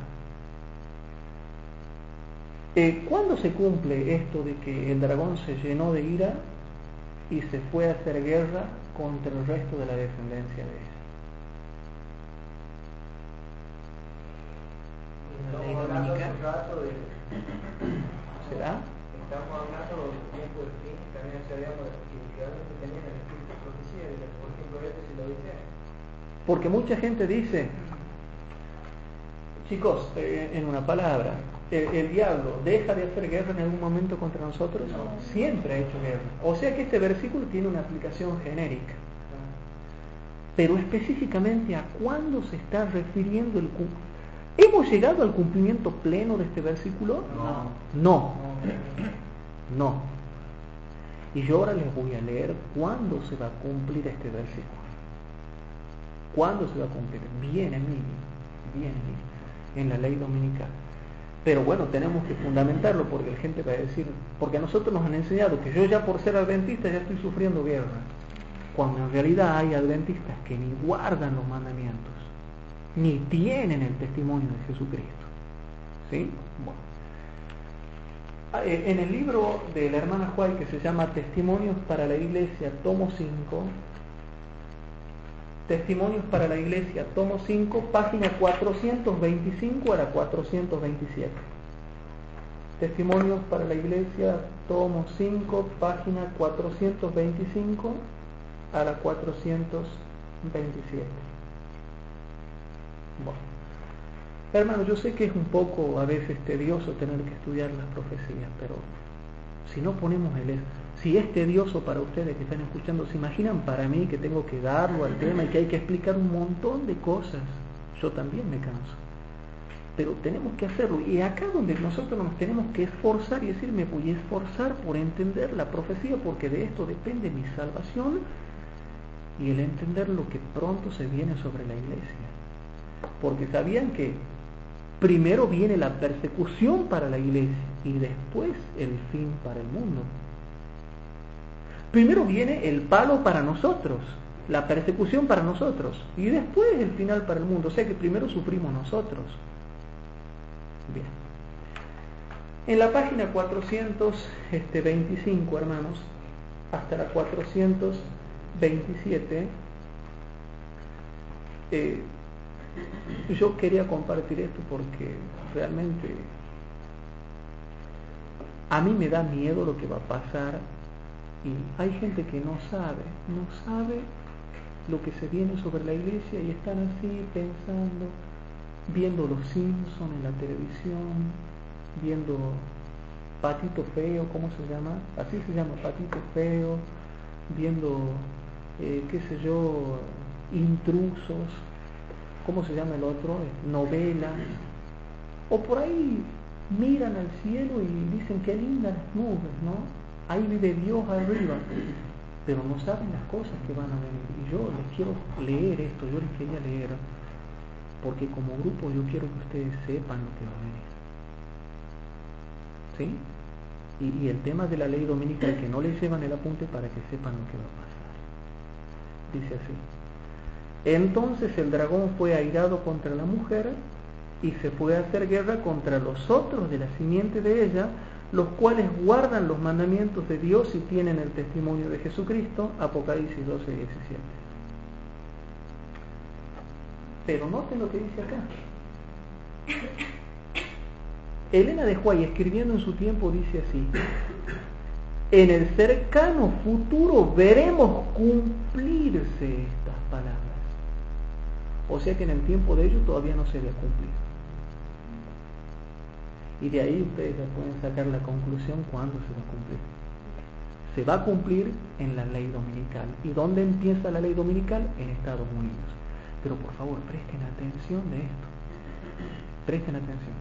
¿Cuándo se cumple esto de que el dragón se llenó de ira y se fue a hacer guerra contra el resto de la descendencia de ella? La ley dominical. ¿Será? Estamos hablando del tiempo del fin, también sabíamos que realmente tenían el espíritu de profecía, por ejemplo, si lo dice. Porque mucha gente dice, chicos, en una palabra, el diablo deja de hacer guerra en algún momento contra nosotros. No. Siempre ha hecho guerra. O sea que este versículo tiene una aplicación genérica. Pero específicamente a cuándo se está refiriendo el cumplimiento. ¿Hemos llegado al cumplimiento pleno de este versículo? No. Y yo ahora les voy a leer cuándo se va a cumplir este versículo. ¿Cuándo se va a cumplir? Bien, Emilio, en la ley dominical. Pero bueno, tenemos que fundamentarlo porque la gente va a decir, porque a nosotros nos han enseñado que yo ya por ser adventista ya estoy sufriendo guerra, cuando en realidad hay adventistas que ni guardan los mandamientos, ni tienen el testimonio de Jesucristo. ¿Sí? Bueno. En el libro de la hermana White, que se llama Testimonios para la Iglesia, tomo 5, Testimonios para la Iglesia, tomo 5, página 425 a la 427. Testimonios para la Iglesia, tomo 5, página 425 a la 427. Bueno, hermano, yo sé que es un poco a veces tedioso tener que estudiar las profecías, pero si no ponemos si es tedioso para ustedes que están escuchando, ¿se imaginan para mí que tengo que darlo al tema y que hay que explicar un montón de cosas? Yo también me canso, pero tenemos que hacerlo. Y acá donde nosotros nos tenemos que esforzar y decir, me voy a esforzar por entender la profecía, porque de esto depende mi salvación y el entender lo que pronto se viene sobre la iglesia. Porque sabían que primero viene la persecución para la iglesia y después el fin para el mundo. Primero viene el palo para nosotros, la persecución para nosotros, y después el final para el mundo. O sea que primero sufrimos nosotros. Bien. En la página 425, hermanos, hasta la 427, yo quería compartir esto porque realmente a mí me da miedo lo que va a pasar, y hay gente que no sabe lo que se viene sobre la iglesia y están así pensando, viendo los Simpsons en la televisión, viendo Patito Feo, ¿cómo se llama? Así se llama, Patito Feo, viendo, qué sé yo, Intrusos, ¿cómo se llama el otro? Novelas, o por ahí miran al cielo y dicen qué lindas las nubes, ¿no? Ahí vive Dios arriba, pero no saben las cosas que van a venir. Y yo les quiero leer esto, yo les quería leer, porque como grupo yo quiero que ustedes sepan lo que va a venir. ¿Sí? Y el tema de la ley dominical, que no les llevan el apunte para que sepan lo que va a pasar. Dice así: entonces el dragón fue airado contra la mujer y se fue a hacer guerra contra los otros de la simiente de ella, los cuales guardan los mandamientos de Dios y tienen el testimonio de Jesucristo. Apocalipsis 12, 17. Pero noten lo que dice acá. Elena de Huay, escribiendo en su tiempo, dice así: en el cercano futuro veremos cumplirse estas palabras. O sea que en el tiempo de ellos todavía no se había cumplido. Y de ahí ustedes ya pueden sacar la conclusión cuándo se va a cumplir. Se va a cumplir en la ley dominical. ¿Y dónde empieza la ley dominical? En Estados Unidos. Pero por favor, presten atención de esto. Presten atención.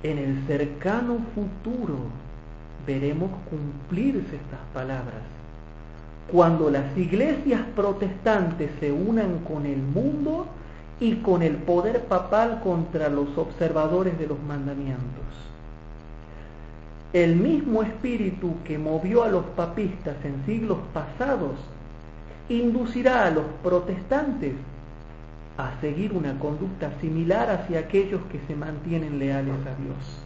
En el cercano futuro veremos cumplirse estas palabras cuando las iglesias protestantes se unan con el mundo y con el poder papal contra los observadores de los mandamientos. El mismo espíritu que movió a los papistas en siglos pasados inducirá a los protestantes a seguir una conducta similar hacia aquellos que se mantienen leales a Dios.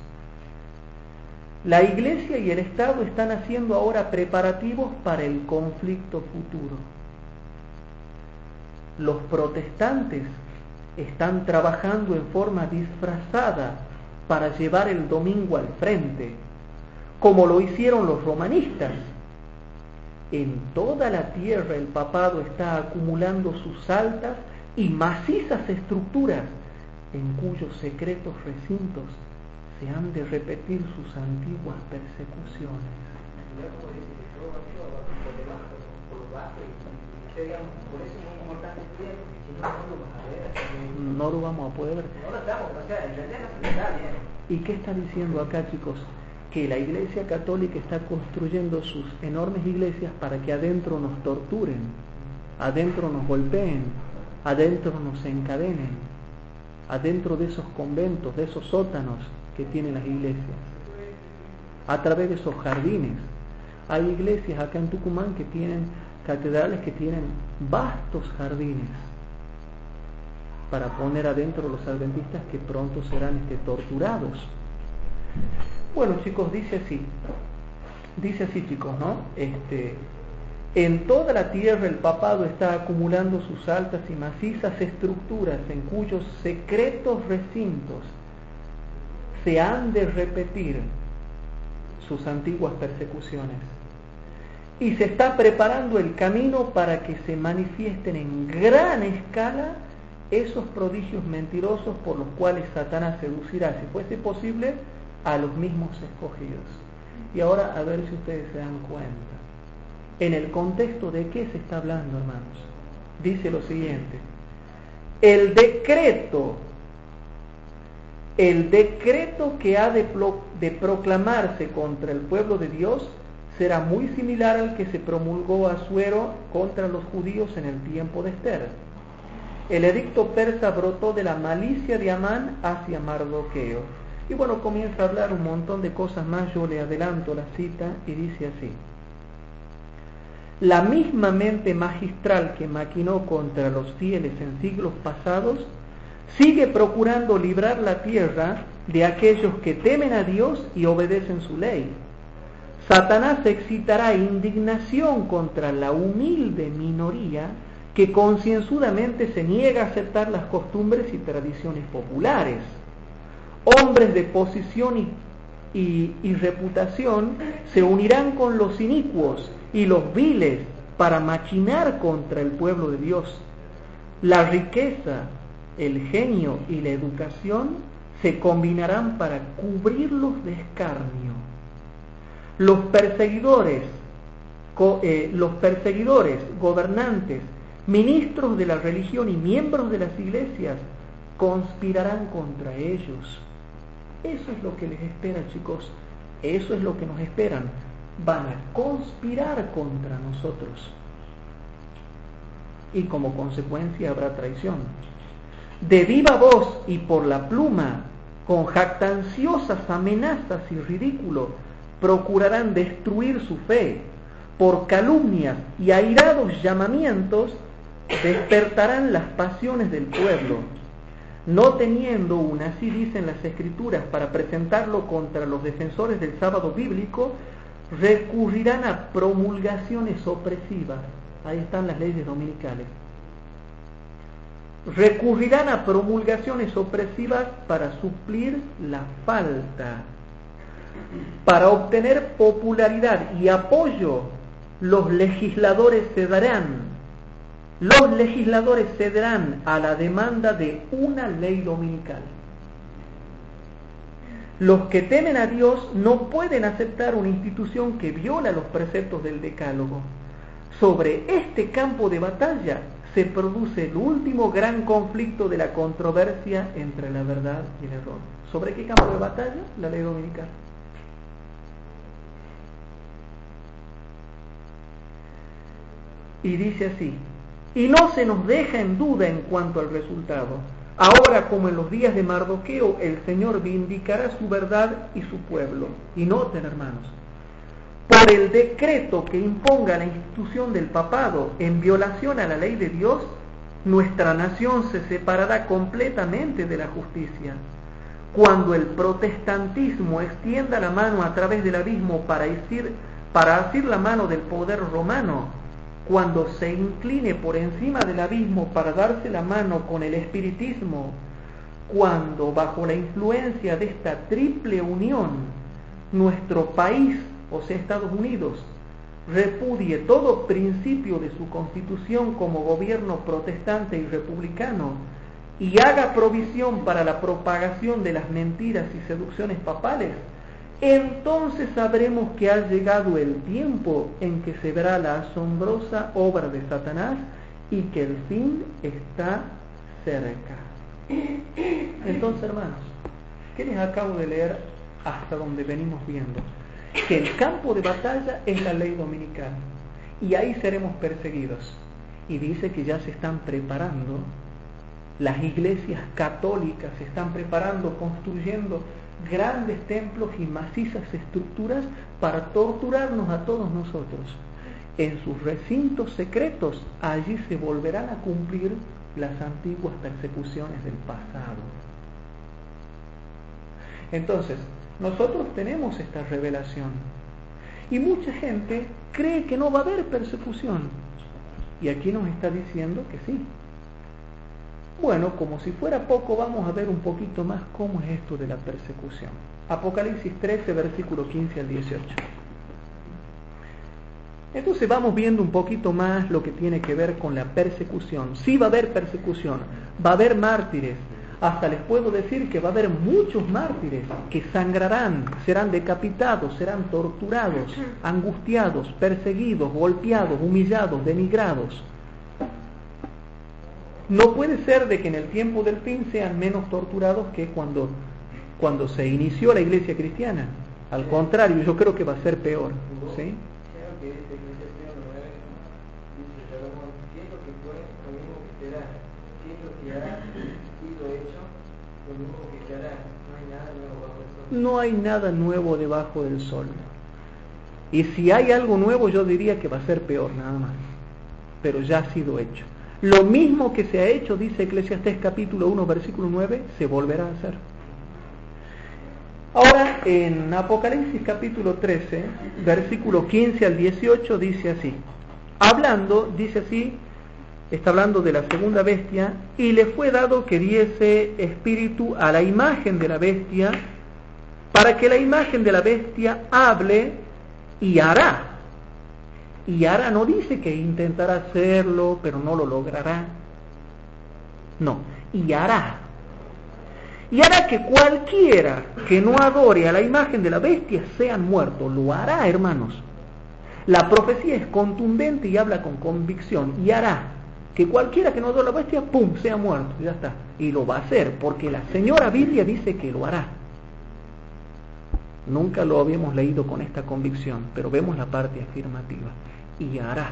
La Iglesia y el Estado están haciendo ahora preparativos para el conflicto futuro. Los protestantes están trabajando en forma disfrazada para llevar el domingo al frente, como lo hicieron los romanistas. En toda la tierra el papado está acumulando sus altas y macizas estructuras, en cuyos secretos recintos se han de repetir sus antiguas persecuciones. No lo vamos a poder ver. ¿Y qué está diciendo acá, chicos? Que la Iglesia Católica está construyendo sus enormes iglesias para que adentro nos torturen, adentro nos golpeen, adentro nos encadenen, adentro de esos conventos, de esos sótanos que tienen las iglesias, a través de esos jardines. Hay iglesias acá en Tucumán que tienen catedrales que tienen vastos jardines para poner adentro los adventistas que pronto serán torturados. Bueno, chicos, dice así chicos, ¿no? En toda la tierra el papado está acumulando sus altas y macizas estructuras en cuyos secretos recintos se han de repetir sus antiguas persecuciones. Y se está preparando el camino para que se manifiesten en gran escala esos prodigios mentirosos por los cuales Satanás seducirá, si fuese posible, a los mismos escogidos. Y ahora a ver si ustedes se dan cuenta. En el contexto de qué se está hablando, hermanos. Dice lo siguiente: el decreto que ha de proclamarse contra el pueblo de Dios será muy similar al que se promulgó a Asuero contra los judíos en el tiempo de Esther. El edicto persa brotó de la malicia de Amán hacia Mardoqueo. Y bueno, comienza a hablar un montón de cosas más. Yo le adelanto la cita y dice así: la misma mente magistral que maquinó contra los fieles en siglos pasados sigue procurando librar la tierra de aquellos que temen a Dios y obedecen su ley. Satanás excitará indignación contra la humilde minoría que concienzudamente se niega a aceptar las costumbres y tradiciones populares. Hombres de posición y reputación se unirán con los inicuos y los viles para maquinar contra el pueblo de Dios. La riqueza, el genio y la educación se combinarán para cubrirlos de escarnio. Los perseguidores, gobernantes, ministros de la religión y miembros de las iglesias conspirarán contra ellos. Eso es lo que les espera, chicos. Eso es lo que nos esperan. Van a conspirar contra nosotros. Y como consecuencia habrá traición. De viva voz y por la pluma, con jactanciosas amenazas y ridículo, procurarán destruir su fe. Por calumnias y airados llamamientos, despertarán las pasiones del pueblo. No teniendo una, así dicen las Escrituras, para presentarlo contra los defensores del sábado bíblico, recurrirán a promulgaciones opresivas. Ahí están las leyes dominicales. recurrirán a promulgaciones opresivas para suplir la falta. Para obtener popularidad y apoyo, los legisladores cederán a la demanda de una ley dominical. Los que temen a Dios no pueden aceptar una institución que viola los preceptos del Decálogo. Sobre este campo de batalla se produce el último gran conflicto de la controversia entre la verdad y el error. ¿Sobre qué campo de batalla? La ley dominical. Y dice así: y no se nos deja en duda en cuanto al resultado. Ahora, como en los días de Mardoqueo, el Señor vindicará su verdad y su pueblo. Y noten, hermanos, por el decreto que imponga la institución del papado en violación a la ley de Dios, nuestra nación se separará completamente de la justicia. Cuando el protestantismo extienda la mano a través del abismo para asir la mano del poder romano, cuando se incline por encima del abismo para darse la mano con el espiritismo, cuando bajo la influencia de esta triple unión nuestro país, o sea Estados Unidos, repudie todo principio de su constitución como gobierno protestante y republicano y haga provisión para la propagación de las mentiras y seducciones papales, entonces sabremos que ha llegado el tiempo en que se verá la asombrosa obra de Satanás y que el fin está cerca. Entonces, hermanos, ¿qué les acabo de leer hasta donde venimos viendo? Que el campo de batalla es la ley dominical y ahí seremos perseguidos. Y dice que ya se están preparando, las iglesias católicas se están preparando, construyendo grandes templos y macizas estructuras para torturarnos a todos nosotros. En sus recintos secretos, allí se volverán a cumplir las antiguas persecuciones del pasado. Entonces, nosotros tenemos esta revelación y mucha gente cree que no va a haber persecución, y aquí nos está diciendo que sí. Bueno, como si fuera poco, vamos a ver un poquito más cómo es esto de la persecución. Apocalipsis 13, versículo 15 al 18. Entonces vamos viendo un poquito más lo que tiene que ver con la persecución. Sí va a haber persecución, va a haber mártires. Hasta les puedo decir que va a haber muchos mártires que sangrarán, serán decapitados, serán torturados, angustiados, perseguidos, golpeados, humillados, denigrados. No puede ser de que en el tiempo del fin sean menos torturados que cuando se inició la iglesia cristiana. Al contrario, yo creo que va a ser peor. ¿Sí? No hay nada nuevo debajo del sol. Y si hay algo nuevo, yo diría que va a ser peor, nada más. Pero ya ha sido hecho. Lo mismo que se ha hecho, dice Eclesiastés capítulo 1, versículo 9, se volverá a hacer. Ahora, en Apocalipsis capítulo 13, versículo 15 al 18, dice así. Está hablando de la segunda bestia, y le fue dado que diese espíritu a la imagen de la bestia, para que la imagen de la bestia hable y hará. Y hará no dice que intentará hacerlo, pero no lo logrará. No, y hará. Y hará que cualquiera que no adore a la imagen de la bestia sean muertos. Lo hará, hermanos. La profecía es contundente y habla con convicción. Y hará que cualquiera que no adore a la bestia, ¡pum!, sea muerto. Ya está. Y lo va a hacer, porque la señora Biblia dice que lo hará. Nunca lo habíamos leído con esta convicción, pero vemos la parte afirmativa. Y hará.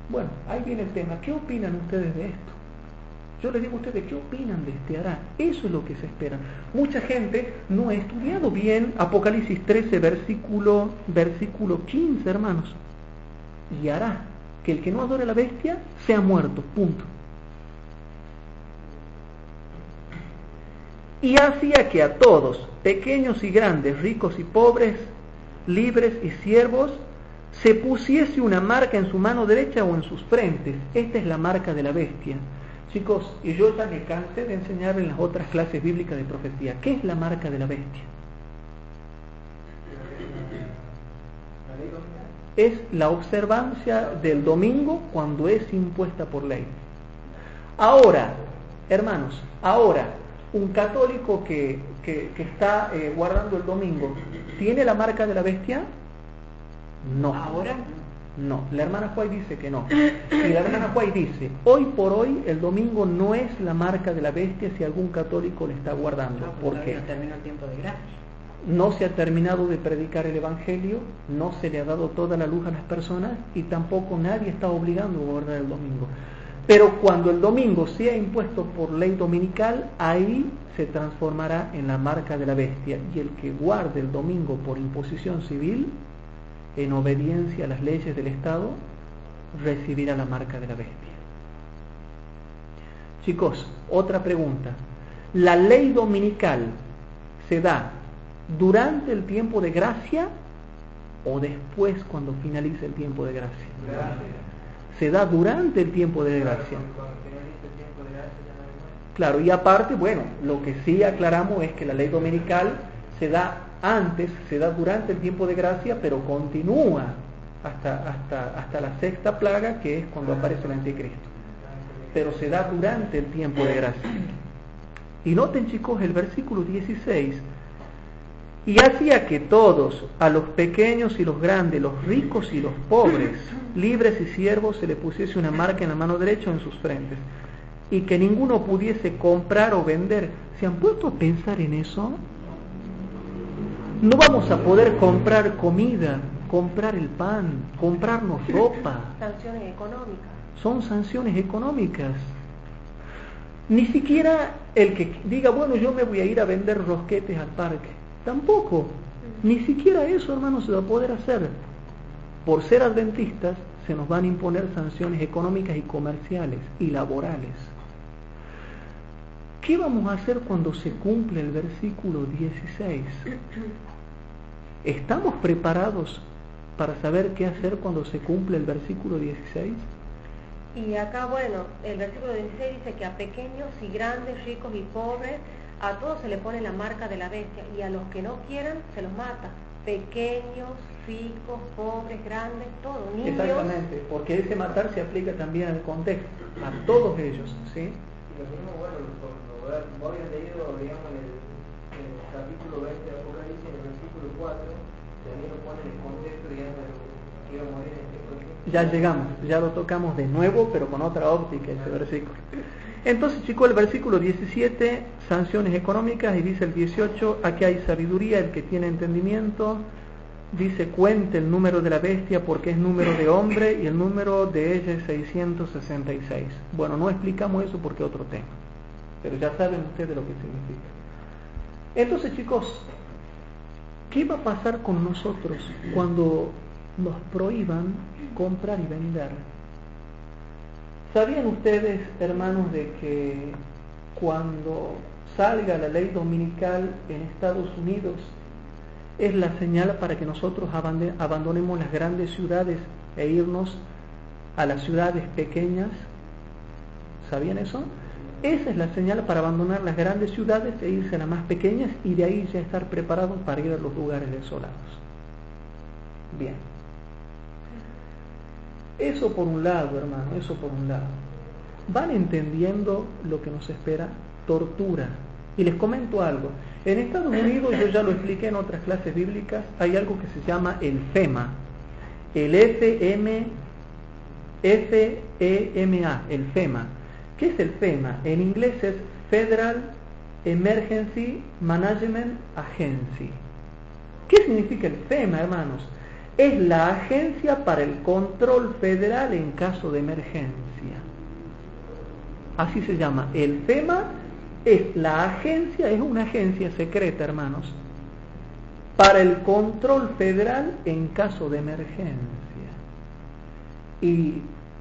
Bueno, ahí viene el tema. ¿Qué opinan ustedes de esto? Yo les digo a ustedes, ¿qué opinan de este hará? Eso es lo que se espera. Mucha gente no ha estudiado bien Apocalipsis 13, versículo 15, hermanos. Y hará que el que no adore a la bestia sea muerto, punto. Y hacía que a todos, pequeños y grandes, ricos y pobres, libres y siervos, se pusiese una marca en su mano derecha o en sus frentes. Esta es la marca de la bestia. Chicos, y yo ya me cansé de enseñar en las otras clases bíblicas de profecía. ¿Qué es la marca de la bestia? Es la observancia del domingo cuando es impuesta por ley. Ahora, hermanos, un católico que está guardando el domingo, ¿tiene la marca de la bestia? No. Ahora no. La hermana Juay dice que no. Y la hermana Juay dice, hoy por hoy el domingo no es la marca de la bestia si algún católico le está guardando. porque no terminó el tiempo de gracia. No se ha terminado de predicar el Evangelio, no se le ha dado toda la luz a las personas y tampoco nadie está obligando a guardar el domingo. Pero cuando el domingo sea impuesto por ley dominical, ahí se transformará en la marca de la bestia. Y el que guarde el domingo por imposición civil, en obediencia a las leyes del Estado, recibirá la marca de la bestia. Chicos, otra pregunta. ¿La ley dominical se da durante el tiempo de gracia o después cuando finalice el tiempo de gracia? Se da durante el tiempo de gracia. Claro, y aparte, bueno, lo que sí aclaramos es que la ley dominical se da antes, se da durante el tiempo de gracia, pero continúa hasta la sexta plaga, que es cuando aparece el anticristo. Pero se da durante el tiempo de gracia. Y noten, chicos, el versículo 16. Y hacía que todos, a los pequeños y los grandes, los ricos y los pobres, libres y siervos, se le pusiese una marca en la mano derecha o en sus frentes, y que ninguno pudiese comprar o vender. ¿Se han puesto a pensar en eso? No vamos a poder comprar comida, comprar el pan, comprarnos ropa. Sanciones económicas. Son sanciones económicas. Ni siquiera el que diga, bueno, yo me voy a ir a vender rosquetes al parque. Tampoco, ni siquiera eso, hermanos, se va a poder hacer. Por ser adventistas se nos van a imponer sanciones económicas y comerciales y laborales. ¿Qué vamos a hacer cuando se cumple el versículo 16? ¿Estamos preparados para saber qué hacer cuando se cumple el versículo 16? Y acá, bueno, el versículo 16 dice que a pequeños y grandes, ricos y pobres, a todos se le pone la marca de la bestia, y a los que no quieran se los mata. Pequeños, ricos, pobres, grandes, todos, niños. Exactamente, porque ese matar se aplica también al contexto, a todos ellos, ¿sí? Y lo mismo, bueno, vos habías leído, digamos, en el capítulo 20 de Apocalipsis, en el versículo 4, también lo pone en el contexto, digamos, de que iba a morir en este proceso. Ya llegamos, ya lo tocamos de nuevo, pero con otra óptica ese versículo. Entonces, chicos, el versículo 17, sanciones económicas, y dice el 18, aquí hay sabiduría, el que tiene entendimiento, dice, cuente el número de la bestia porque es número de hombre y el número de ella es 666. Bueno, no explicamos eso porque es otro tema, pero ya saben ustedes lo que significa. Entonces, chicos, ¿qué va a pasar con nosotros cuando nos prohíban comprar y vender? ¿Sabían ustedes, hermanos, de que cuando salga la ley dominical en Estados Unidos es la señal para que nosotros abandonemos las grandes ciudades e irnos a las ciudades pequeñas? ¿Sabían eso? Esa es la señal para abandonar las grandes ciudades e irse a las más pequeñas, y de ahí ya estar preparados para ir a los lugares desolados. Bien. Eso por un lado, hermano, eso por un lado. ¿Van entendiendo lo que nos espera? Tortura. Y les comento algo. En Estados Unidos, yo ya lo expliqué en otras clases bíblicas, hay algo que se llama el FEMA. El FEMA, el FEMA. ¿Qué es el FEMA? En inglés es Federal Emergency Management Agency. ¿Qué significa el FEMA, hermanos? Es la agencia para el control federal en caso de emergencia. Así se llama. El FEMA es la agencia, es una agencia secreta, hermanos, para el control federal en caso de emergencia. ¿Y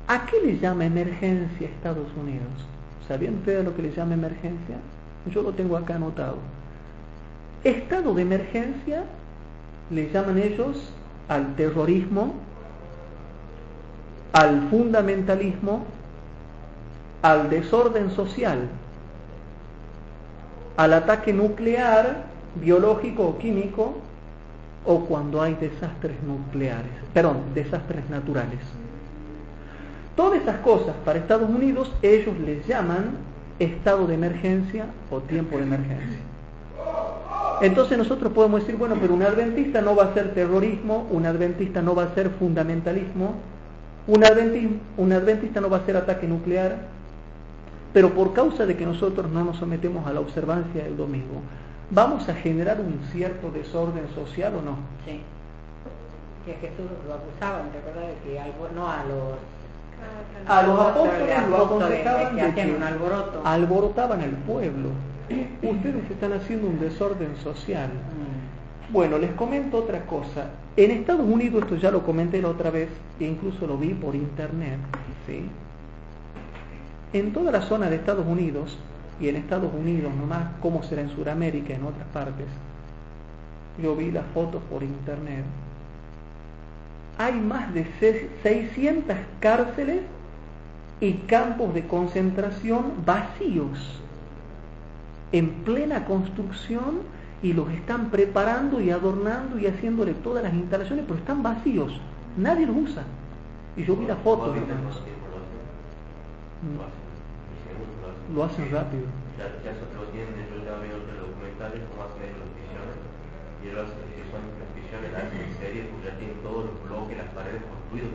a qué le llama emergencia Estados Unidos? ¿Sabían ustedes lo que le llama emergencia? Yo lo tengo acá anotado. Estado de emergencia le llaman ellos al terrorismo, al fundamentalismo, al desorden social, al ataque nuclear, biológico o químico, o cuando hay desastres desastres naturales. Todas esas cosas para Estados Unidos ellos les llaman estado de emergencia o tiempo de emergencia. Entonces nosotros podemos decir, bueno, pero un adventista no va a ser terrorismo, un adventista no va a ser fundamentalismo, un adventista no va a ser ataque nuclear, pero por causa de que nosotros no nos sometemos a la observancia del domingo, ¿vamos a generar un cierto desorden social o no? Sí. Que Jesús lo acusaban, ¿te acuerdas? De que no a los apóstoles lo aconsejaban de que un alboroto. Alborotaban el pueblo. Ustedes están haciendo un desorden social. Bueno, les comento otra cosa. En Estados Unidos, esto ya lo comenté la otra vez, e incluso lo vi por internet, ¿sí? En toda la zona de Estados Unidos, y en Estados Unidos nomás, como será en Sudamérica, en otras partes, yo vi las fotos por internet, hay más de 600 cárceles y campos de concentración vacíos, en plena construcción, y los están preparando y adornando y haciéndole todas las instalaciones, pero están vacíos, nadie los usa. Y yo vi la foto, digamos. Lo hacen rápido. Ya lo tienen, yo ya veo otros documentales como hacen ellos las prisiones, y ellos que son las prisiones, las hacen en serie, porque ya tienen todos los bloques, las paredes construidos.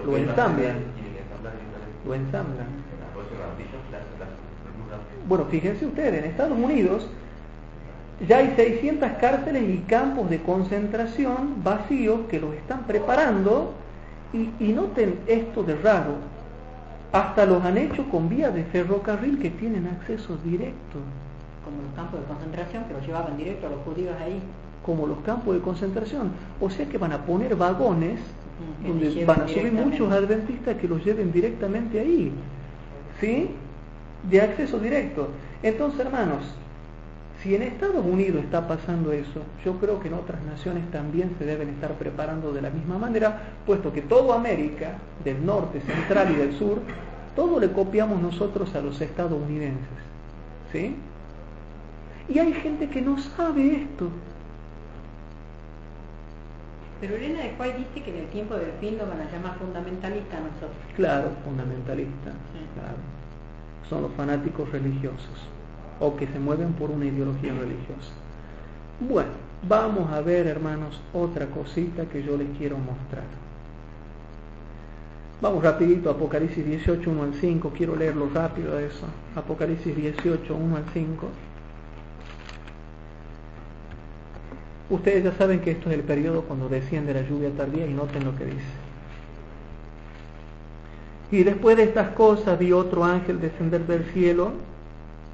Lo ensamblan. Lo ensamblan. Bueno, fíjense ustedes, en Estados Unidos ya hay 600 cárceles y campos de concentración vacíos que los están preparando, y noten esto de raro, hasta los han hecho con vías de ferrocarril que tienen acceso directo. Como los campos de concentración, que los llevaban directo a los judíos ahí. Como los campos de concentración. O sea que van a poner vagones donde van a subir muchos adventistas que los lleven directamente ahí, ¿sí? De acceso directo. Entonces, hermanos, si en Estados Unidos está pasando eso, yo creo que en otras naciones también se deben estar preparando de la misma manera, puesto que toda América, del norte, central y del sur, todo le copiamos nosotros a los estadounidenses, ¿sí? Y hay gente que no sabe esto. Pero Elena de White dice que en el tiempo del fin lo van a llamar fundamentalista a nosotros. Claro, fundamentalista, sí. Claro. Son los fanáticos religiosos, o que se mueven por una ideología religiosa. Bueno, vamos a ver, hermanos, otra cosita que yo les quiero mostrar. Vamos rapidito, Apocalipsis 18, 1 al 5, quiero leerlo rápido eso. Apocalipsis 18, 1 al 5. Ustedes ya saben que esto es el periodo cuando desciende la lluvia tardía, y noten lo que dice. Y después de estas cosas vi otro ángel descender del cielo,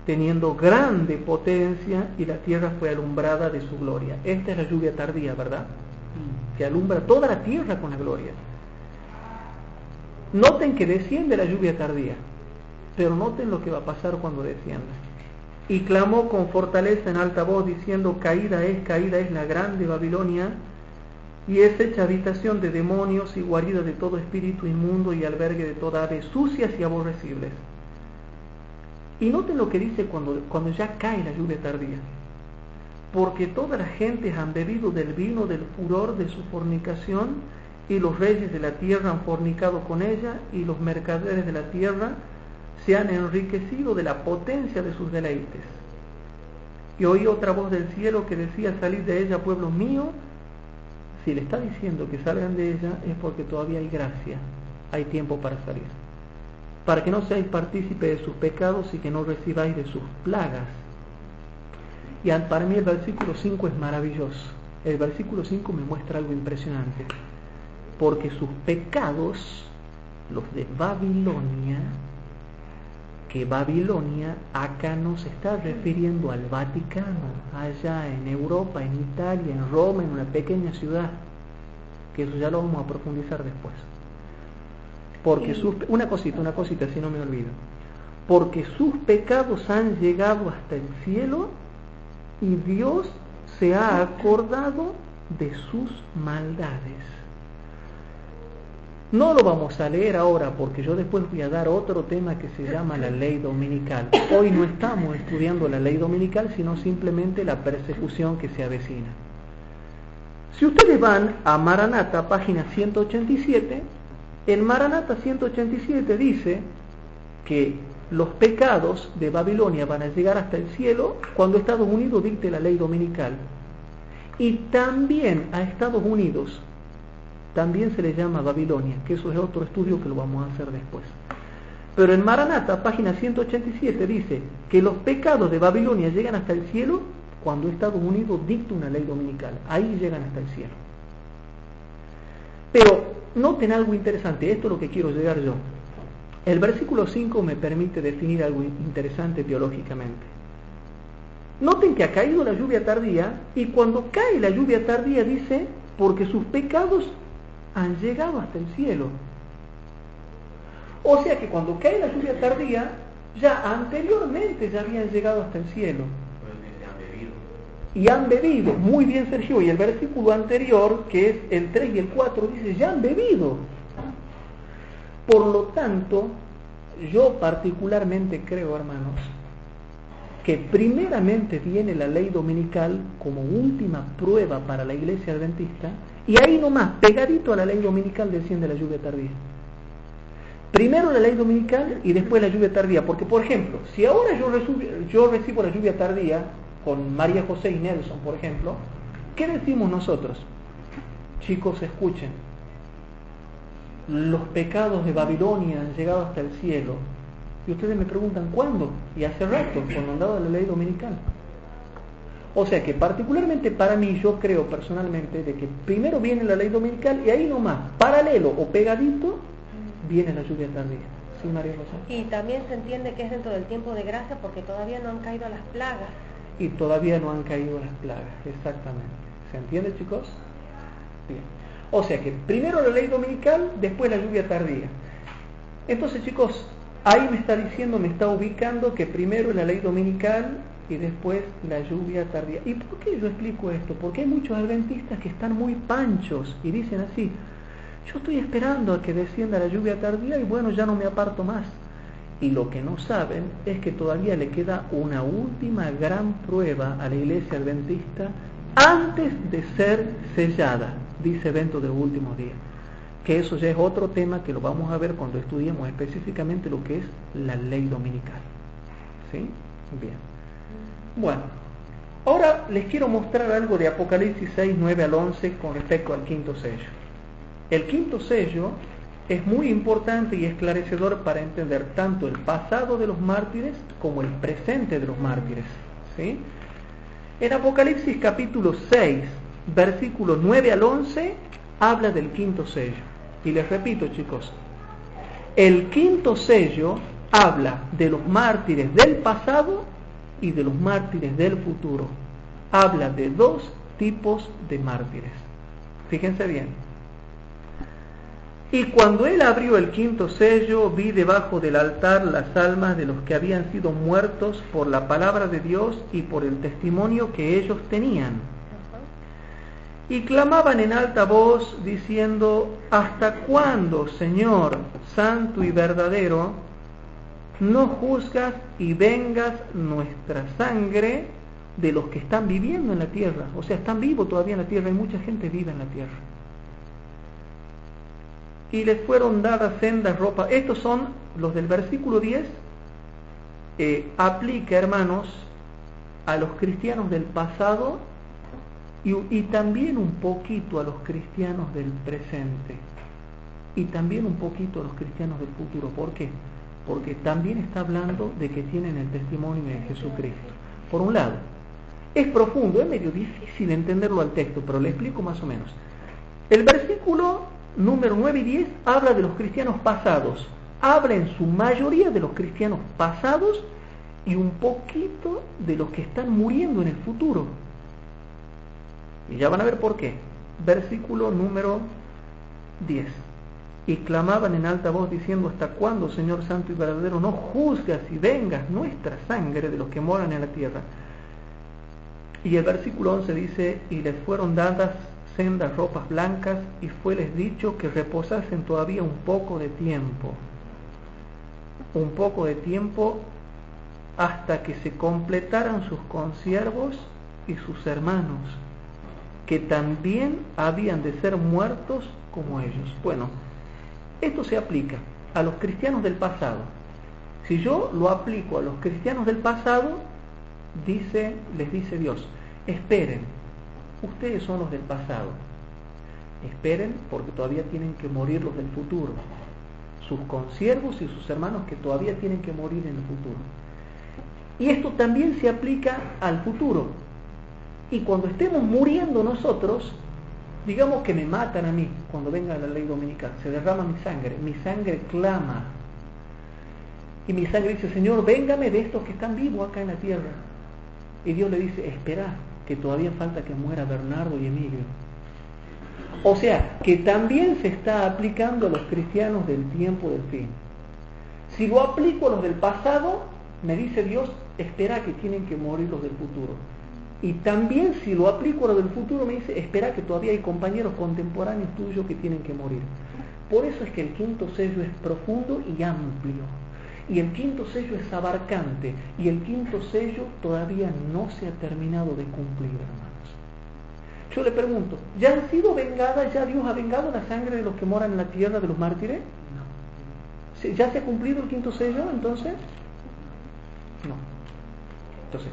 teniendo grande potencia, y la tierra fue alumbrada de su gloria. Esta es la lluvia tardía, ¿verdad? Que alumbra toda la tierra con la gloria. Noten que desciende la lluvia tardía, pero noten lo que va a pasar cuando descienda. Y clamó con fortaleza en alta voz, diciendo: caída es la grande Babilonia, y es hecha habitación de demonios y guarida de todo espíritu inmundo y albergue de toda ave sucias y aborrecibles. Y noten lo que dice cuando ya cae la lluvia tardía: porque todas las gentes han bebido del vino del furor de su fornicación, y los reyes de la tierra han fornicado con ella, y los mercaderes de la tierra se han enriquecido de la potencia de sus deleites. Y oí otra voz del cielo que decía: salid de ella, pueblo mío. Si le está diciendo que salgan de ella, es porque todavía hay gracia, hay tiempo para salir, para que no seáis partícipes de sus pecados y que no recibáis de sus plagas. Y para mí el versículo 5 es maravilloso. El versículo 5 me muestra algo impresionante, porque sus pecados, los de Babilonia, que Babilonia acá no se está refiriendo al Vaticano, allá en Europa, en Italia, en Roma, en una pequeña ciudad, que eso ya lo vamos a profundizar después. Porque una cosita, si no me olvido. Porque sus pecados han llegado hasta el cielo, y Dios se ha acordado de sus maldades. No lo vamos a leer ahora porque yo después voy a dar otro tema que se llama la ley dominical. Hoy no estamos estudiando la ley dominical, sino simplemente la persecución que se avecina. Si ustedes van a Maranata, página 187, en Maranata 187 dice que los pecados de Babilonia van a llegar hasta el cielo cuando Estados Unidos dicte la ley dominical. Y también a Estados Unidos también se le llama Babilonia, que eso es otro estudio que lo vamos a hacer después. Pero en Maranata, página 187, dice que los pecados de Babilonia llegan hasta el cielo cuando Estados Unidos dicta una ley dominical. Ahí llegan hasta el cielo. Pero noten algo interesante, esto es lo que quiero llegar yo. El versículo 5 me permite definir algo interesante teológicamente. Noten que ha caído la lluvia tardía, y cuando cae la lluvia tardía dice, porque sus pecados han llegado hasta el cielo. O sea que cuando cae la lluvia tardía, ya anteriormente ya habían llegado hasta el cielo. Y han bebido. Muy bien, Sergio. Y el versículo anterior, que es el 3 y el 4, dice, ya han bebido. Por lo tanto, yo particularmente creo, hermanos, que primeramente viene la ley dominical como última prueba para la iglesia adventista, y ahí nomás, pegadito a la ley dominical, desciende la lluvia tardía. Primero la ley dominical y después la lluvia tardía, porque por ejemplo, si ahora yo recibo la lluvia tardía con María José y Nelson, por ejemplo, ¿qué decimos nosotros? Chicos, escuchen, los pecados de Babilonia han llegado hasta el cielo. Y ustedes me preguntan, ¿cuándo? Y hace rato, cuando han dado la ley dominical. O sea que particularmente para mí, yo creo personalmente de que primero viene la ley dominical y ahí nomás, paralelo o pegadito, viene la lluvia tardía. ¿Sí, María José? Y también se entiende que es dentro del tiempo de gracia porque todavía no han caído las plagas. Y todavía no han caído las plagas, exactamente. ¿Se entiende, chicos? Bien. O sea que primero la ley dominical, después la lluvia tardía. Entonces, chicos, ahí me está diciendo, me está ubicando que primero es la ley dominical y después la lluvia tardía. ¿Y por qué yo explico esto? Porque hay muchos adventistas que están muy panchos y dicen así, yo estoy esperando a que descienda la lluvia tardía y bueno, ya no me aparto más. Y lo que no saben es que todavía le queda una última gran prueba a la iglesia adventista antes de ser sellada, dice Evento de los Últimos Días. Que eso ya es otro tema que lo vamos a ver cuando estudiemos específicamente lo que es la ley dominical. ¿Sí? Bien. Bueno, ahora les quiero mostrar algo de Apocalipsis 6, 9 al 11 con respecto al quinto sello. El quinto sello es muy importante y esclarecedor para entender tanto el pasado de los mártires como el presente de los mártires. ¿Sí? En Apocalipsis capítulo 6, versículos 9 al 11, habla del quinto sello. Y les repito, chicos, el quinto sello habla de los mártires del pasado y de los mártires del futuro. Habla de dos tipos de mártires. Fíjense bien. Y cuando él abrió el quinto sello, vi debajo del altar las almas de los que habían sido muertos por la palabra de Dios y por el testimonio que ellos tenían. Y clamaban en alta voz diciendo, ¿hasta cuándo, Señor, santo y verdadero, no juzgas y vengas nuestra sangre de los que están viviendo en la tierra? O sea, están vivos todavía en la tierra, hay mucha gente viva en la tierra. Y les fueron dadas sendas ropas. Estos son los del versículo 10. Aplica, hermanos, a los cristianos del pasado y también un poquito a los cristianos del presente. Y también un poquito a los cristianos del futuro. ¿Por qué? Porque también está hablando de que tienen el testimonio de Jesucristo. Por un lado, es profundo, es medio difícil entenderlo al texto, pero le explico más o menos. El versículo número 9 y 10 habla de los cristianos pasados. Habla en su mayoría de los cristianos pasados y un poquito de los que están muriendo en el futuro. Y ya van a ver por qué. Versículo número 10. Y clamaban en alta voz diciendo, ¿hasta cuándo, Señor santo y verdadero, no juzgas y vengas nuestra sangre de los que moran en la tierra? Y el versículo 11 dice, y les fueron dadas sendas ropas blancas, y fueles dicho que reposasen todavía un poco de tiempo hasta que se completaran sus consiervos y sus hermanos, que también habían de ser muertos como ellos. Bueno, esto se aplica a los cristianos del pasado. Si yo lo aplico a los cristianos del pasado, les dice Dios, esperen, ustedes son los del pasado, esperen porque todavía tienen que morir los del futuro, sus consiervos y sus hermanos que todavía tienen que morir en el futuro. Y esto también se aplica al futuro. Y cuando estemos muriendo nosotros, digamos que me matan a mí, cuando venga la ley dominical, se derrama mi sangre clama, y mi sangre dice, Señor, véngame de estos que están vivos acá en la tierra. Y Dios le dice, espera, que todavía falta que muera Bernardo y Emilio. O sea, que también se está aplicando a los cristianos del tiempo del fin. Si lo aplico a los del pasado, me dice Dios, espera que tienen que morir los del futuro. Y también si lo aplico a los del futuro, me dice, espera que todavía hay compañeros contemporáneos tuyos que tienen que morir. Por eso es que el quinto sello es profundo y amplio. Y el quinto sello es abarcante, y el quinto sello todavía no se ha terminado de cumplir, hermanos. Yo le pregunto, ¿ya han sido vengadas, ya Dios ha vengado la sangre de los que moran en la tierra de los mártires? No. ¿Ya se ha cumplido el quinto sello entonces? No. Entonces,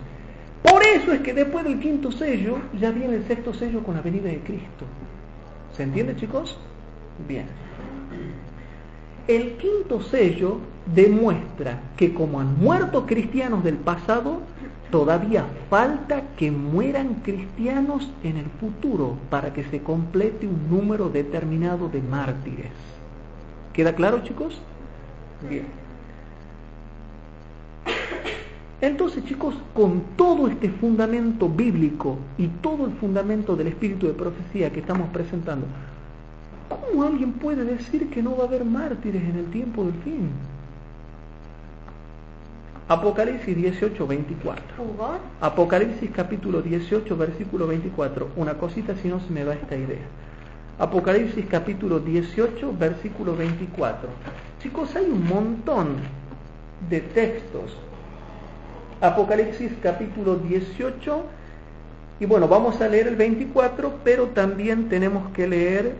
por eso es que después del quinto sello ya viene el sexto sello con la venida de Cristo. ¿Se entiende, chicos? Bien. El quinto sello demuestra que como han muerto cristianos del pasado, todavía falta que mueran cristianos en el futuro para que se complete un número determinado de mártires. ¿Queda claro, chicos? Bien. Entonces, chicos, con todo este fundamento bíblico y todo el fundamento del espíritu de profecía que estamos presentando, ¿cómo alguien puede decir que no va a haber mártires en el tiempo del fin? Apocalipsis 18, 24. Apocalipsis capítulo 18, versículo 24. Una cosita, si no se me va esta idea. Apocalipsis capítulo 18, versículo 24. Chicos, hay un montón de textos. Apocalipsis capítulo 18, y bueno, vamos a leer el 24, pero también tenemos que leer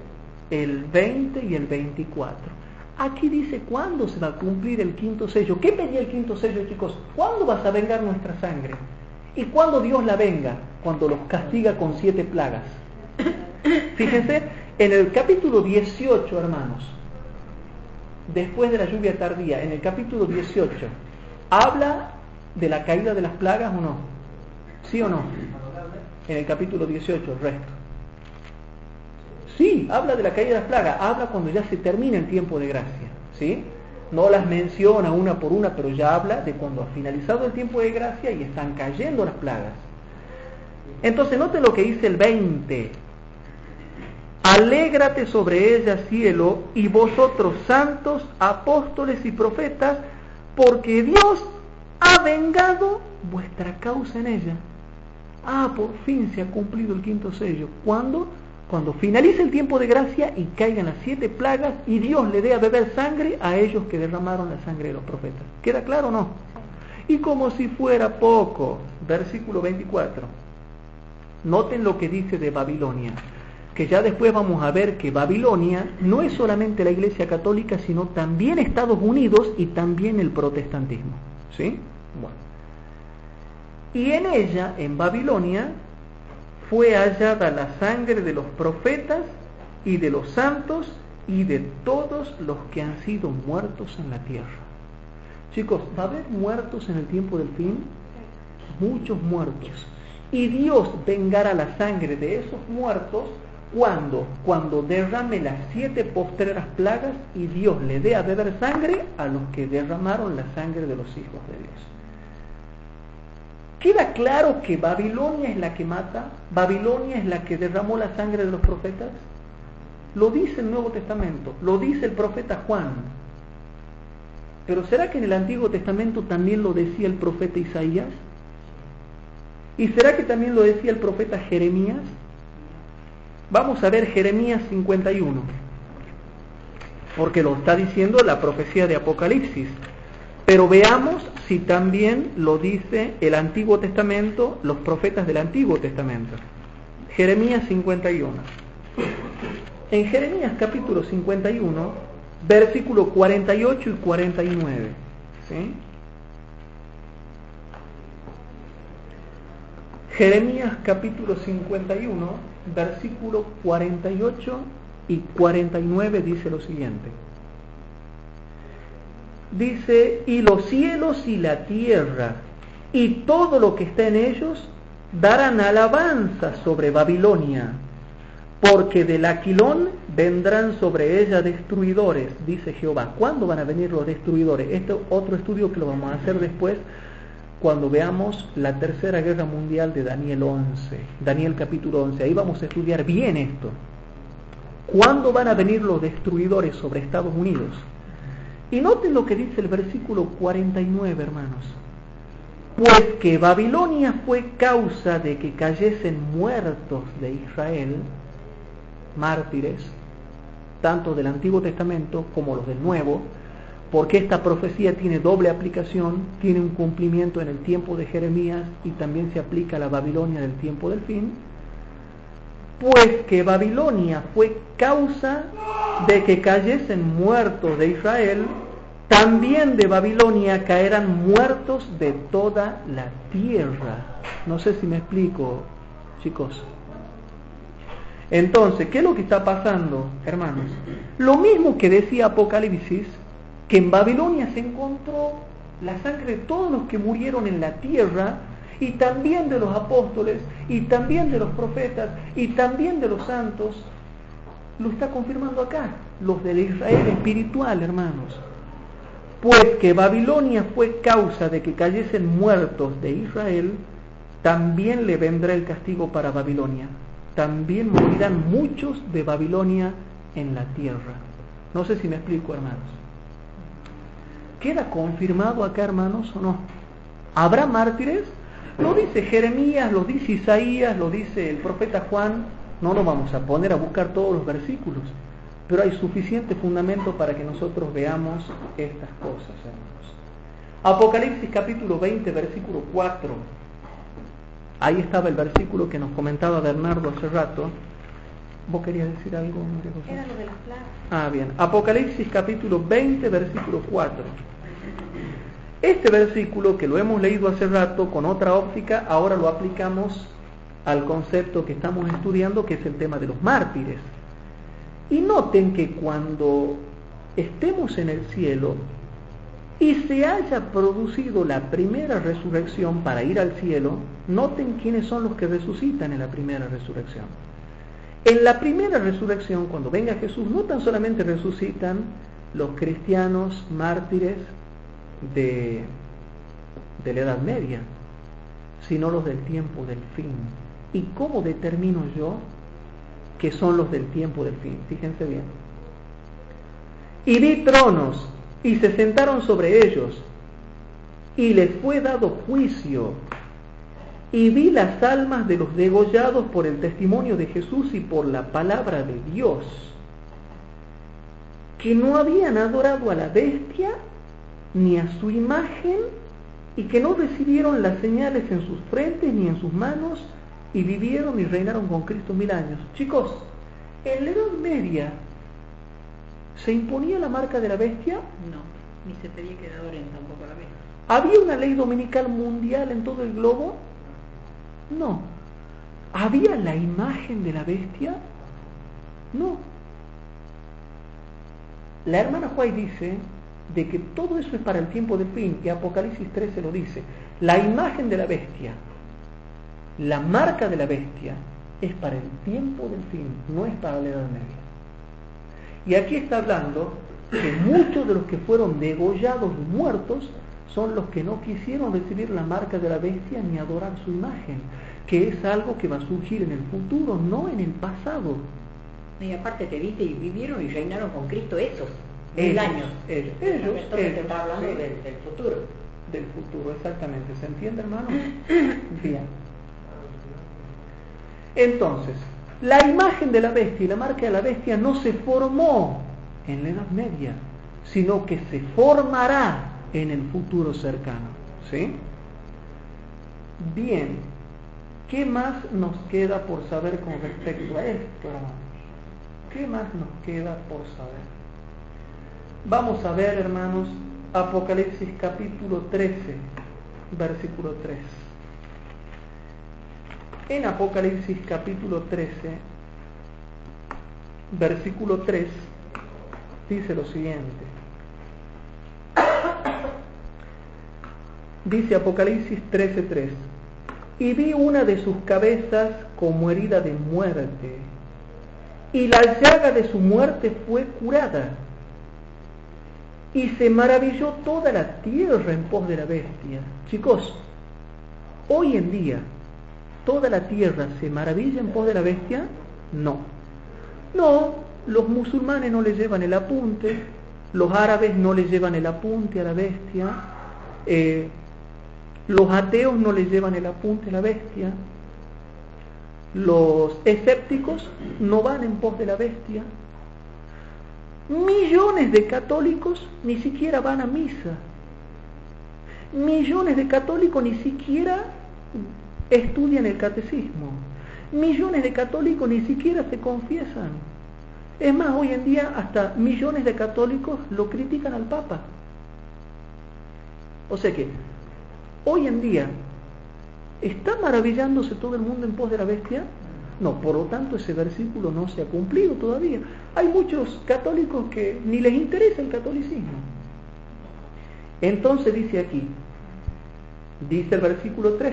el 20 y el 24. Aquí dice cuándo se va a cumplir el quinto sello. ¿Qué pedía el quinto sello, chicos? ¿Cuándo vas a vengar nuestra sangre? ¿Y cuándo Dios la venga? Cuando los castiga con 7 plagas. Fíjense, en el capítulo 18, hermanos, después de la lluvia tardía, en el capítulo 18, ¿habla de la caída de las plagas o no? ¿Sí o no? En el capítulo 18, el resto. Sí, habla de la caída de las plagas, habla cuando ya se termina el tiempo de gracia, ¿sí? No las menciona una por una, pero ya habla de cuando ha finalizado el tiempo de gracia y están cayendo las plagas. Entonces, noten lo que dice el 20. Alégrate sobre ella, cielo, y vosotros santos, apóstoles y profetas, porque Dios ha vengado vuestra causa en ella. Por fin se ha cumplido el quinto sello. ¿Cuándo? Cuando finalice el tiempo de gracia y caigan las 7 plagas y Dios le dé a beber sangre a ellos que derramaron la sangre de los profetas. ¿Queda claro o no? Y como si fuera poco, versículo 24. Noten lo que dice de Babilonia, que ya después vamos a ver que Babilonia no es solamente la Iglesia Católica, sino también Estados Unidos y también el protestantismo. ¿Sí? Bueno. Y en ella, en Babilonia, fue hallada la sangre de los profetas y de los santos y de todos los que han sido muertos en la tierra. Chicos, ¿va a haber muertos en el tiempo del fin? Muchos muertos. Y Dios vengará la sangre de esos muertos cuando derrame las 7 postreras plagas y Dios le dé a beber sangre a los que derramaron la sangre de los hijos de Dios. ¿Queda claro que Babilonia es la que mata? ¿Babilonia es la que derramó la sangre de los profetas? Lo dice el Nuevo Testamento, lo dice el profeta Juan. Pero ¿será que en el Antiguo Testamento también lo decía el profeta Isaías? ¿Y será que también lo decía el profeta Jeremías? Vamos a ver Jeremías 51, porque lo está diciendo la profecía de Apocalipsis. Pero veamos si también lo dice el Antiguo Testamento, los profetas del Antiguo Testamento. Jeremías 51. En Jeremías capítulo 51, versículo 48 y 49. ¿Sí? Jeremías capítulo 51, versículo 48 y 49 dice lo siguiente. Dice: y los cielos y la tierra y todo lo que está en ellos darán alabanza sobre Babilonia, porque del Aquilón vendrán sobre ella destruidores, dice Jehová. ¿Cuándo van a venir los destruidores? Este otro estudio que lo vamos a hacer después, cuando veamos la Tercera Guerra Mundial de Daniel 11, Daniel capítulo 11. Ahí vamos a estudiar bien esto. ¿Cuándo van a venir los destruidores sobre Estados Unidos? Y noten lo que dice el versículo 49, hermanos. Pues que Babilonia fue causa de que cayesen muertos de Israel, mártires, tanto del Antiguo Testamento como los del Nuevo, porque esta profecía tiene doble aplicación, tiene un cumplimiento en el tiempo de Jeremías y también se aplica a la Babilonia del tiempo del fin. Pues que Babilonia fue causa de que cayesen muertos de Israel, también de Babilonia caerán muertos de toda la tierra. No sé si me explico, chicos. Entonces, ¿qué es lo que está pasando, hermanos? Lo mismo que decía Apocalipsis, que en Babilonia se encontró la sangre de todos los que murieron en la tierra, y también de los apóstoles, y también de los profetas, y también de los santos. Lo está confirmando acá, los del Israel espiritual, hermanos. Pues que Babilonia fue causa de que cayesen muertos de Israel, también le vendrá el castigo para Babilonia. También morirán muchos de Babilonia en la tierra. No sé si me explico, hermanos. ¿Queda confirmado acá, hermanos, o no? ¿Habrá mártires? Lo dice Jeremías, lo dice Isaías, lo dice el profeta Juan. No nos vamos a poner a buscar todos los versículos, pero hay suficiente fundamento para que nosotros veamos estas cosas, hermanos. Apocalipsis capítulo 20, versículo 4. Ahí estaba el versículo que nos comentaba Bernardo hace rato. ¿Vos querías decir algo, María José? Era lo de las plagas. Ah, bien. Apocalipsis capítulo 20, versículo 4. Este versículo, que lo hemos leído hace rato con otra óptica, ahora lo aplicamos al concepto que estamos estudiando, que es el tema de los mártires. Y noten que cuando estemos en el cielo y se haya producido la primera resurrección para ir al cielo, noten quiénes son los que resucitan en la primera resurrección. En la primera resurrección, cuando venga Jesús, no tan solamente resucitan los cristianos mártires de la Edad Media, sino los del tiempo del fin. ¿Y cómo determino yo que son los del tiempo del fin? Fíjense bien. Y vi tronos, y se sentaron sobre ellos, y les fue dado juicio. Y vi las almas de los degollados por el testimonio de Jesús y por la palabra de Dios, que no habían adorado a la bestia ni a su imagen, y que no recibieron las señales en sus frentes ni en sus manos, y vivieron y reinaron con Cristo 1000 años. Chicos, en la Edad Media, ¿se imponía la marca de la bestia? No, ni se pedía que adoren tampoco a la bestia. ¿Había una ley dominical mundial en todo el globo? No. ¿Había la imagen de la bestia? No. La hermana White dice de que todo eso es para el tiempo del fin, y Apocalipsis 13 lo dice. La imagen de la bestia, la marca de la bestia, es para el tiempo del fin, no es para la Edad Media. Y aquí está hablando que muchos de los que fueron degollados y muertos son los que no quisieron recibir la marca de la bestia ni adorar su imagen, que es algo que va a surgir en el futuro, no en el pasado. Y aparte te dice, y vivieron y reinaron con Cristo esos 1000 años. Ellos. Entonces te está hablando sí, del futuro. Del futuro, exactamente. ¿Se entiende, hermano? Bien. Entonces, La imagen de la bestia y la marca de la bestia no se formó en la Edad Media, sino que se formará en el futuro cercano. ¿Sí? Bien, ¿qué más nos queda por saber con respecto a esto, hermanos? ¿Qué más nos queda por saber? Vamos a ver, hermanos, Apocalipsis capítulo 13, versículo 3. En Apocalipsis capítulo 13, versículo 3, dice lo siguiente. Dice Apocalipsis 13:3: y vi una de sus cabezas como herida de muerte, y la llaga de su muerte fue curada, y se maravilló toda la tierra en pos de la bestia. Chicos, hoy en día, ¿toda la tierra se maravilla en pos de la bestia? No. No, los musulmanes no le llevan el apunte, los árabes no le llevan el apunte a la bestia, los ateos no le llevan el apunte a la bestia, los escépticos no van en pos de la bestia, millones de católicos ni siquiera van a misa, millones de católicos ni siquiera estudian el catecismo, millones de católicos ni siquiera se confiesan. Es más, hoy en día hasta millones de católicos lo critican al Papa. O sea que hoy en día, ¿está maravillándose todo el mundo en pos de la bestia? No, por lo tanto ese versículo no se ha cumplido todavía. Hay muchos católicos que ni les interesa el catolicismo. Entonces dice aquí, dice el versículo 3,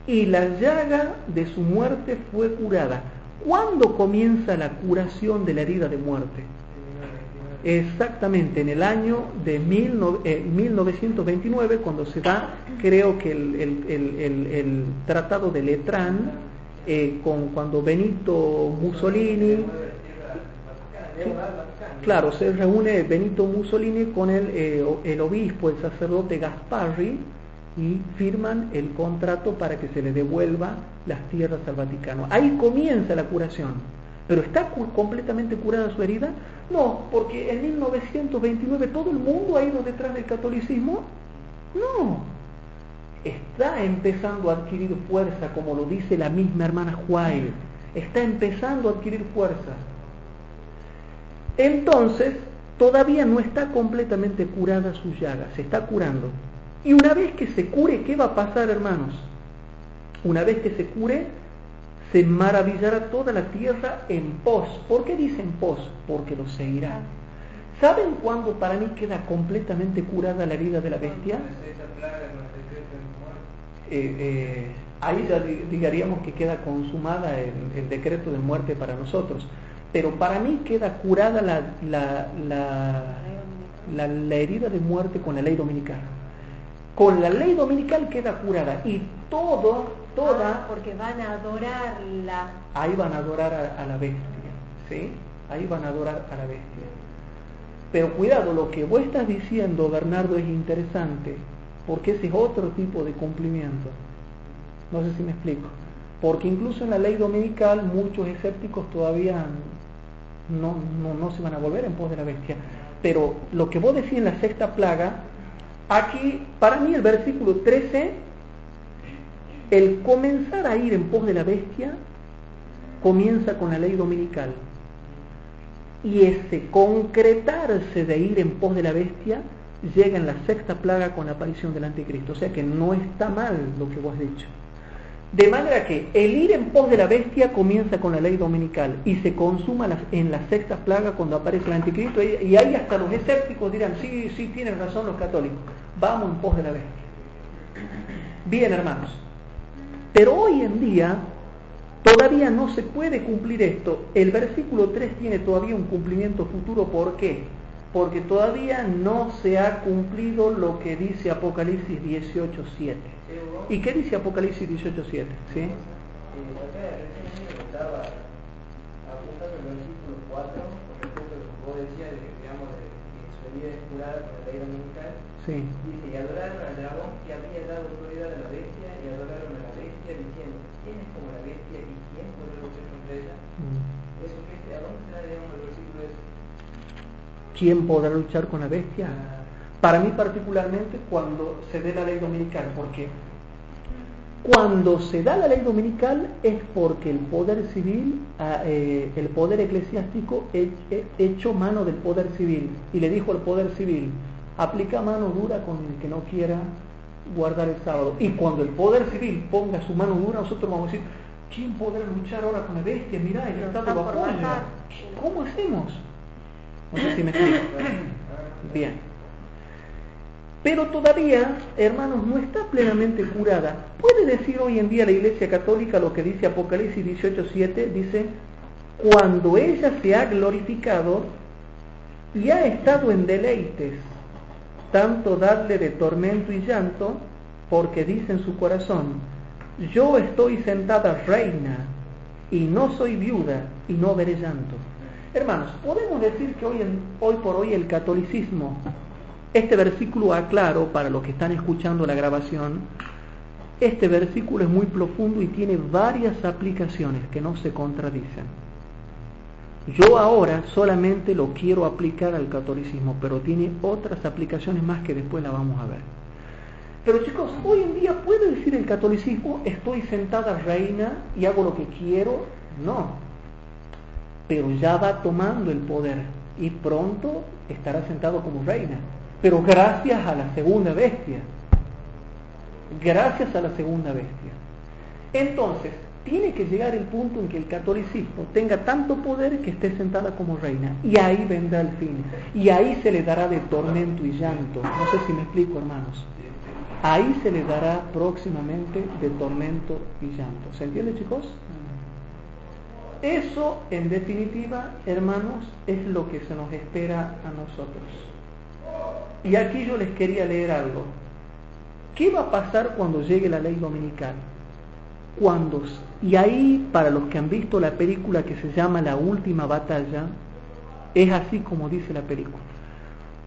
y la llaga de su muerte fue curada. ¿Cuándo comienza la curación de la herida de muerte? Exactamente en el año de 1929, cuando se da, creo que el tratado de Letrán, cuando Benito Mussolini, ¿sí? Claro, se reúne Benito Mussolini con el obispo, el sacerdote Gasparri, y firman el contrato para que se le devuelva las tierras al Vaticano. Ahí comienza la curación. ¿Pero está completamente curada su herida? No, porque en 1929 todo el mundo ha ido detrás del catolicismo. No, está empezando a adquirir fuerza, como lo dice la misma hermana White. Está empezando a adquirir fuerza. Entonces, todavía no está completamente curada su llaga, se está curando. Y una vez que se cure, ¿qué va a pasar, hermanos? Una vez que se cure, se maravillará toda la tierra en pos. ¿Por qué dice en pos? Porque lo seguirá. ¿Saben cuándo para mí queda completamente curada la herida de la bestia? Ahí ya diríamos que queda consumada el decreto de muerte para nosotros. Pero para mí queda curada la herida de muerte con la ley dominical. Con la ley dominical queda curada y toda... porque van a adorarla. Ahí van a adorar a la bestia, ¿sí? Ahí van a adorar a la bestia. Pero cuidado, lo que vos estás diciendo, Bernardo, es interesante, porque ese es otro tipo de cumplimiento. No sé si me explico. Porque incluso en la ley dominical muchos escépticos todavía no se van a volver en pos de la bestia. Pero lo que vos decís en la sexta plaga, aquí, para mí el versículo 13, el comenzar a ir en pos de la bestia, comienza con la ley dominical. Y ese concretarse de ir en pos de la bestia, llega en la sexta plaga con la aparición del anticristo. O sea que no está mal lo que vos has dicho. De manera que el ir en pos de la bestia comienza con la ley dominical y se consuma en la sexta plaga cuando aparece el anticristo, y ahí hasta los escépticos dirán, sí, tienen razón los católicos, vamos en pos de la bestia. Bien, hermanos, pero hoy en día todavía no se puede cumplir esto. El versículo 3 tiene todavía un cumplimiento futuro. ¿Por qué? Porque todavía no se ha cumplido lo que dice Apocalipsis 18:7. ¿Y qué dice Apocalipsis 18:7? ¿Sí? Estaba apuntando el versículo 4, porque vos decías de que, digamos, de su vida jurada con la ley dominical. Sí. Dice, y adoraron al dragón que había dado autoridad a la bestia, y adoraron a la bestia diciendo, ¿quién es como la bestia y quién puede luchar contra ella? Eso que ¿a dónde está, digamos, el versículo ese? ¿Quién podrá luchar con la bestia? Para mí particularmente cuando se dé la ley dominical, porque cuando se da la ley dominical es porque el poder civil, el poder eclesiástico echó mano del poder civil y le dijo al poder civil, aplica mano dura con el que no quiera guardar el sábado. Y cuando el poder civil ponga su mano dura, nosotros vamos a decir, ¿quién podrá luchar ahora con la bestia? Mirá, el Estado lo apoya. ¿Cómo hacemos? No sé si me explico. Bien. Pero todavía, hermanos, no está plenamente curada. ¿Puede decir hoy en día la Iglesia Católica lo que dice Apocalipsis 18:7? Dice, cuando ella se ha glorificado y ha estado en deleites, tanto darle de tormento y llanto, porque dice en su corazón, yo estoy sentada reina y no soy viuda y no veré llanto. Hermanos, podemos decir que hoy por hoy el catolicismo, este versículo aclaro para los que están escuchando la grabación, este versículo es muy profundo y tiene varias aplicaciones que no se contradicen. Yo ahora solamente lo quiero aplicar al catolicismo, pero tiene otras aplicaciones más que después la vamos a ver. Pero chicos, hoy en día ¿puede decir el catolicismo, estoy sentada reina y hago lo que quiero? No. Pero ya va tomando el poder y pronto estará sentado como reina. Pero gracias a la segunda bestia. Gracias a la segunda bestia. Entonces, tiene que llegar el punto en que el catolicismo tenga tanto poder que esté sentada como reina. Y ahí vendrá el fin. Y ahí se le dará de tormento y llanto. No sé si me explico, hermanos. Ahí se le dará próximamente de tormento y llanto. ¿Se entiende, chicos? Eso, en definitiva, hermanos, es lo que se nos espera a nosotros. Y aquí yo les quería leer algo. ¿Qué va a pasar cuando llegue la ley dominical? Y ahí, para los que han visto la película que se llama La Última Batalla, es así como dice la película.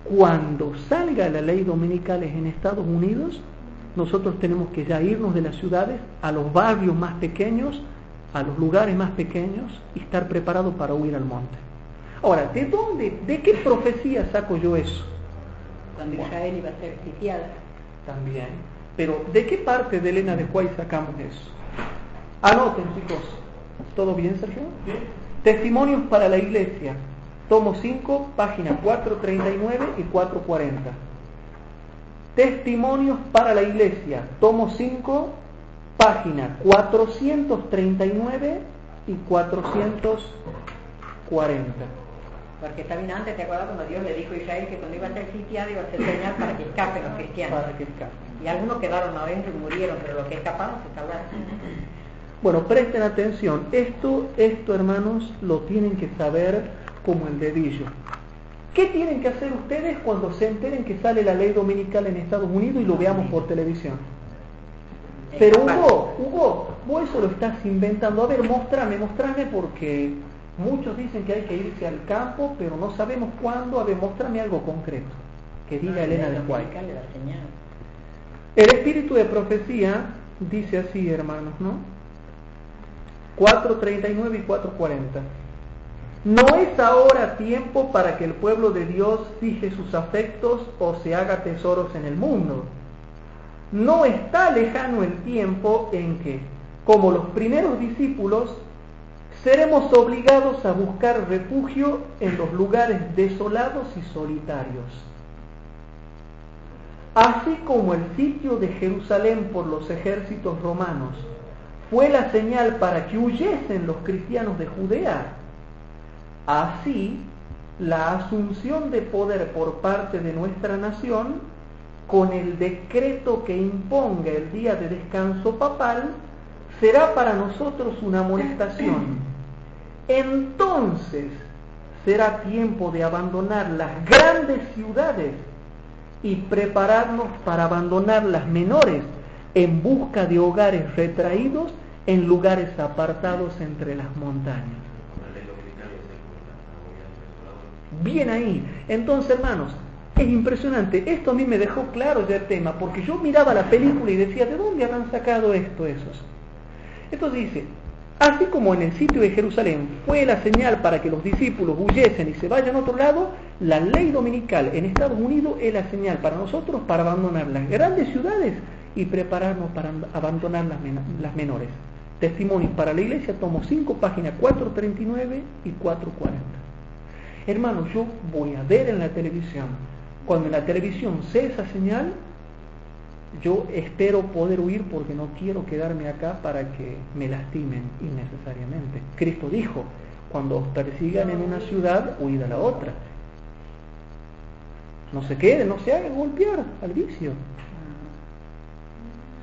Cuando salga la ley dominical en Estados Unidos, nosotros tenemos que ya irnos de las ciudades a los barrios más pequeños, a los lugares más pequeños y estar preparados para huir al monte. Ahora, ¿de qué profecía saco yo eso? Cuando Israel iba a ser sitiada. También. Pero, ¿de qué parte de Elena de White sacamos eso? Anoten, chicos. ¿Todo bien, Sergio? ¿Sí? Testimonios para la Iglesia. Tomo 5, páginas 439 y 440. Testimonios para la Iglesia. Tomo 5, páginas 439 y 440. Porque también antes, ¿te acuerdas cuando Dios le dijo a Israel que cuando iba a ser sitiado iba a ser señal para que escapen los cristianos? Para que escapen. Y algunos quedaron adentro y murieron, pero los que escaparon se salvaron. Bueno, presten atención. Esto, hermanos, lo tienen que saber como el dedillo. ¿Qué tienen que hacer ustedes cuando se enteren que sale la ley dominical en Estados Unidos y lo veamos por televisión? Pero Hugo, vos eso lo estás inventando. A ver, mostrame porque muchos dicen que hay que irse al campo, pero no sabemos cuándo. A ver, mostrame algo concreto que diga Elena de White. El espíritu de profecía dice así, hermanos, ¿no? 4:39 y 4:40. No es ahora tiempo para que el pueblo de Dios fije sus afectos o se haga tesoros en el mundo. No está lejano el tiempo en que, como los primeros discípulos, seremos obligados a buscar refugio en los lugares desolados y solitarios. Así como el sitio de Jerusalén por los ejércitos romanos fue la señal para que huyesen los cristianos de Judea, así la asunción de poder por parte de nuestra nación, con el decreto que imponga el día de descanso papal, será para nosotros una amonestación. Entonces será tiempo de abandonar las grandes ciudades y prepararnos para abandonar las menores en busca de hogares retraídos en lugares apartados entre las montañas. Bien ahí. Entonces, hermanos, Es impresionante. Esto a mí me dejó claro ya el tema, porque yo miraba la película y decía, ¿de dónde habrán sacado esto esos? Entonces dice, así como en el sitio de Jerusalén fue la señal para que los discípulos huyesen y se vayan a otro lado, la ley dominical en Estados Unidos es la señal para nosotros para abandonar las grandes ciudades y prepararnos para abandonar las menores. Testimonios para la Iglesia, tomo 5, páginas 439 y 440. Hermanos, yo voy a ver en la televisión, cuando en la televisión sé esa señal, yo espero poder huir porque no quiero quedarme acá para que me lastimen innecesariamente. Cristo dijo, cuando os persigan en una ciudad, huid a la otra. No se queden, no se hagan golpear al vicio.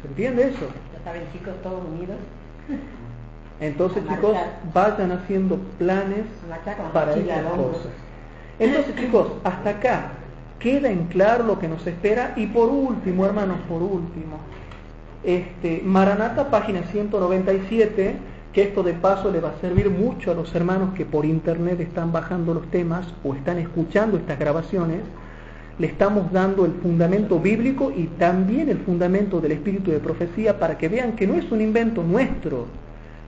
¿Se entiende eso? Ya saben, chicos, todos unidos. Entonces, chicos, vayan haciendo planes para estas cosas. Entonces, chicos, hasta acá queda en claro lo que nos espera. Y por último, hermanos, Maranata, página 197, que esto de paso le va a servir mucho a los hermanos que por internet están bajando los temas o están escuchando estas grabaciones. Le estamos dando el fundamento bíblico y también el fundamento del espíritu de profecía para que vean que no es un invento nuestro,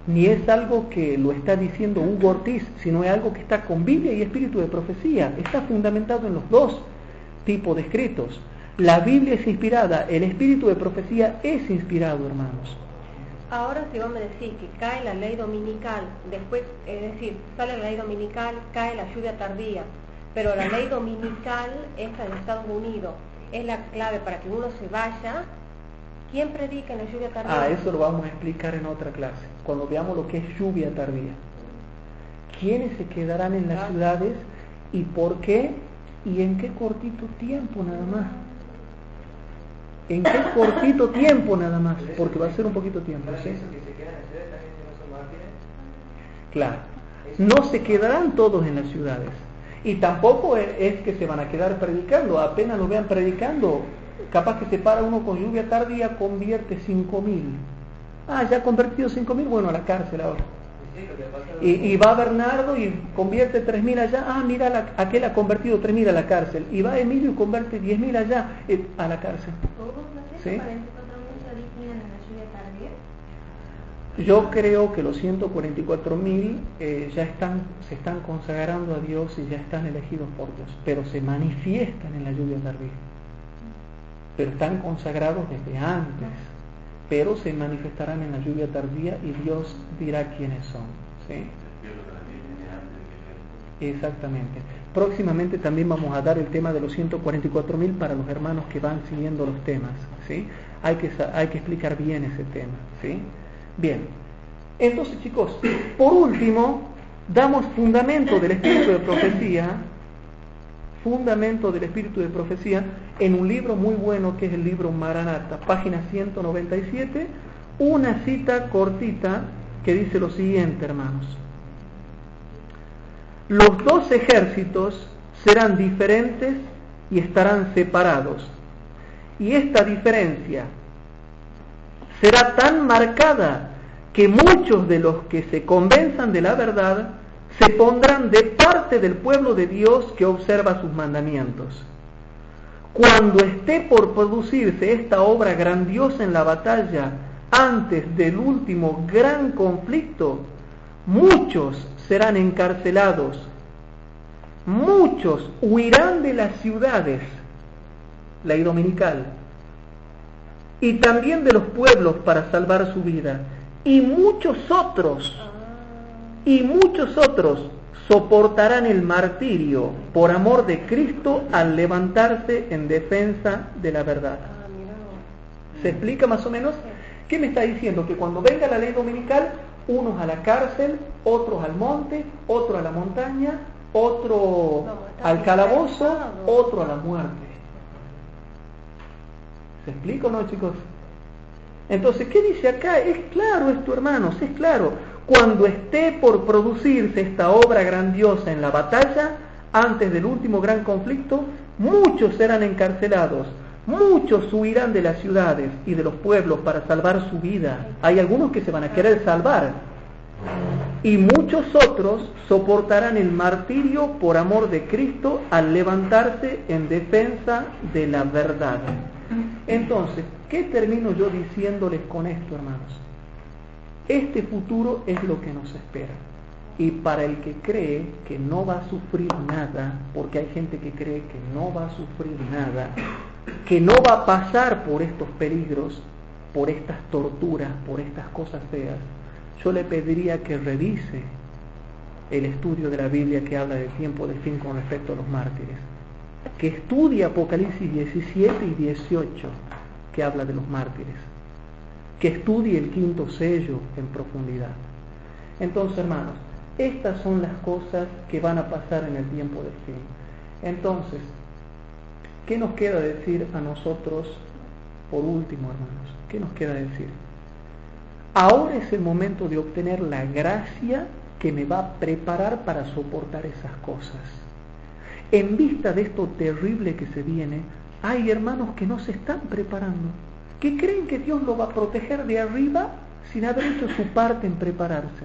ni es algo que lo está diciendo Hugo Ortiz, sino es algo que está con Biblia y espíritu de profecía. Está fundamentado en los dos tipos de escritos. La Biblia es inspirada, el espíritu de profecía es inspirado, hermanos. Ahora si vos me decís que cae la ley dominical, después, es decir, sale la ley dominical, cae la lluvia tardía, pero la ley dominical, esta de Estados Unidos, es la clave para que uno se vaya. ¿Quién predica en la lluvia tardía? Eso lo vamos a explicar en otra clase, cuando veamos lo que es lluvia tardía. ¿Quiénes se quedarán en las ciudades y por qué? ¿Y en qué cortito tiempo nada más? ¿En qué cortito tiempo nada más? Porque va a ser un poquito tiempo, ¿sí? Claro, no se quedarán todos en las ciudades. Y tampoco es que se van a quedar predicando, apenas lo vean predicando, capaz que se para uno con lluvia tardía, convierte 5.000. Ya ha convertido 5.000, bueno, a la cárcel ahora. Y va Bernardo y convierte 3.000 allá, mira, aquel ha convertido 3.000 a la cárcel. Y va Emilio y convierte 10.000 allá, a la cárcel. ¿Sí? Yo creo que los 144.000 ya se están consagrando a Dios y ya están elegidos por Dios, pero se manifiestan en la lluvia tardía. Pero están consagrados desde antes, pero se manifestarán en la lluvia tardía y Dios dirá quiénes son. ¿Sí? Exactamente. Próximamente también vamos a dar el tema de los 144.000 para los hermanos que van siguiendo los temas. ¿Sí? Hay que explicar bien ese tema. ¿Sí? Bien, entonces chicos, por último, damos fundamento del espíritu de profecía en un libro muy bueno que es el libro Maranata, página 197, una cita cortita que dice lo siguiente, hermanos. Los dos ejércitos serán diferentes y estarán separados, y esta diferencia será tan marcada que muchos de los que se convenzan de la verdad se pondrán de parte del pueblo de Dios que observa sus mandamientos. Cuando esté por producirse esta obra grandiosa en la batalla, antes del último gran conflicto, muchos serán encarcelados, muchos huirán de las ciudades, ley dominical, y también de los pueblos para salvar su vida, y muchos otros soportarán el martirio por amor de Cristo al levantarse en defensa de la verdad. ¿Se explica más o menos? ¿Qué me está diciendo? Que cuando venga la ley dominical, unos a la cárcel, otros al monte, otros a la montaña, otro al calabozo, otro a la muerte. ¿Se explica o no, chicos? Entonces, ¿qué dice acá? Es claro esto, hermanos, es claro. Cuando esté por producirse esta obra grandiosa en la batalla, antes del último gran conflicto, muchos serán encarcelados, muchos huirán de las ciudades y de los pueblos para salvar su vida. Hay algunos que se van a querer salvar. y muchos otros soportarán el martirio por amor de Cristo al levantarse en defensa de la verdad. Entonces, ¿qué termino yo diciéndoles con esto, hermanos? Este futuro es lo que nos espera. Y para el que cree que no va a sufrir nada, porque hay gente que cree que no va a sufrir nada, que no va a pasar por estos peligros, por estas torturas, por estas cosas feas, yo le pediría que revise el estudio de la Biblia que habla del tiempo del fin con respecto a los mártires, que estudie Apocalipsis 17 y 18 que habla de los mártires, que estudie el quinto sello en profundidad. Entonces, hermanos, estas son las cosas que van a pasar en el tiempo del fin. Entonces, ¿qué nos queda decir a nosotros por último, hermanos? ¿Qué nos queda decir? Ahora es el momento de obtener la gracia que me va a preparar para soportar esas cosas. En vista de esto terrible que se viene, hay hermanos que no se están preparando, que creen que Dios lo va a proteger de arriba sin haber hecho su parte en prepararse.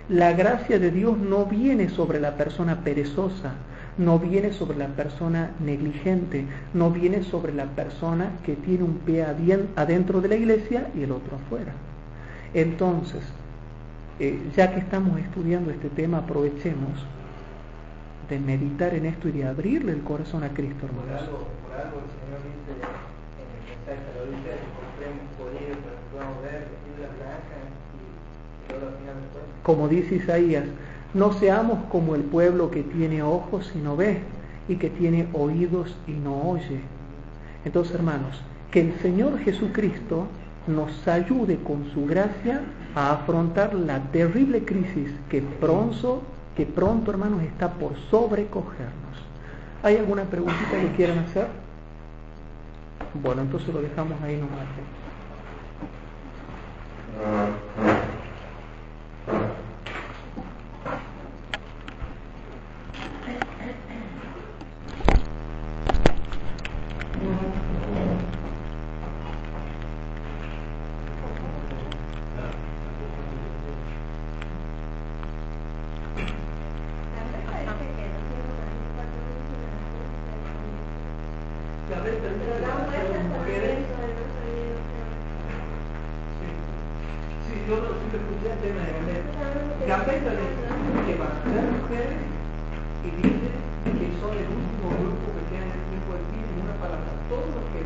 La gracia de Dios no viene sobre la persona perezosa, no viene sobre la persona negligente, no viene sobre la persona que tiene un pie adentro de la iglesia y el otro afuera. Entonces, ya que estamos estudiando este tema, aprovechemos de meditar en esto y de abrirle el corazón a Cristo, hermanos. Por algo el Señor dice en el mensaje, lo dice, compremos poder para que podamos ver, vestir las blancas y todo al final del cuento. Como dice Isaías, no seamos como el pueblo que tiene ojos y no ve, y que tiene oídos y no oye. Entonces, hermanos, que el Señor Jesucristo nos ayude con su gracia a afrontar la terrible crisis que pronto, hermanos, está por sobrecogernos. ¿Hay alguna preguntita que quieran hacer? Bueno, entonces lo dejamos ahí nomás. Y dice que son el último grupo que queda en el tiempo del fin. En una palabra, todos los que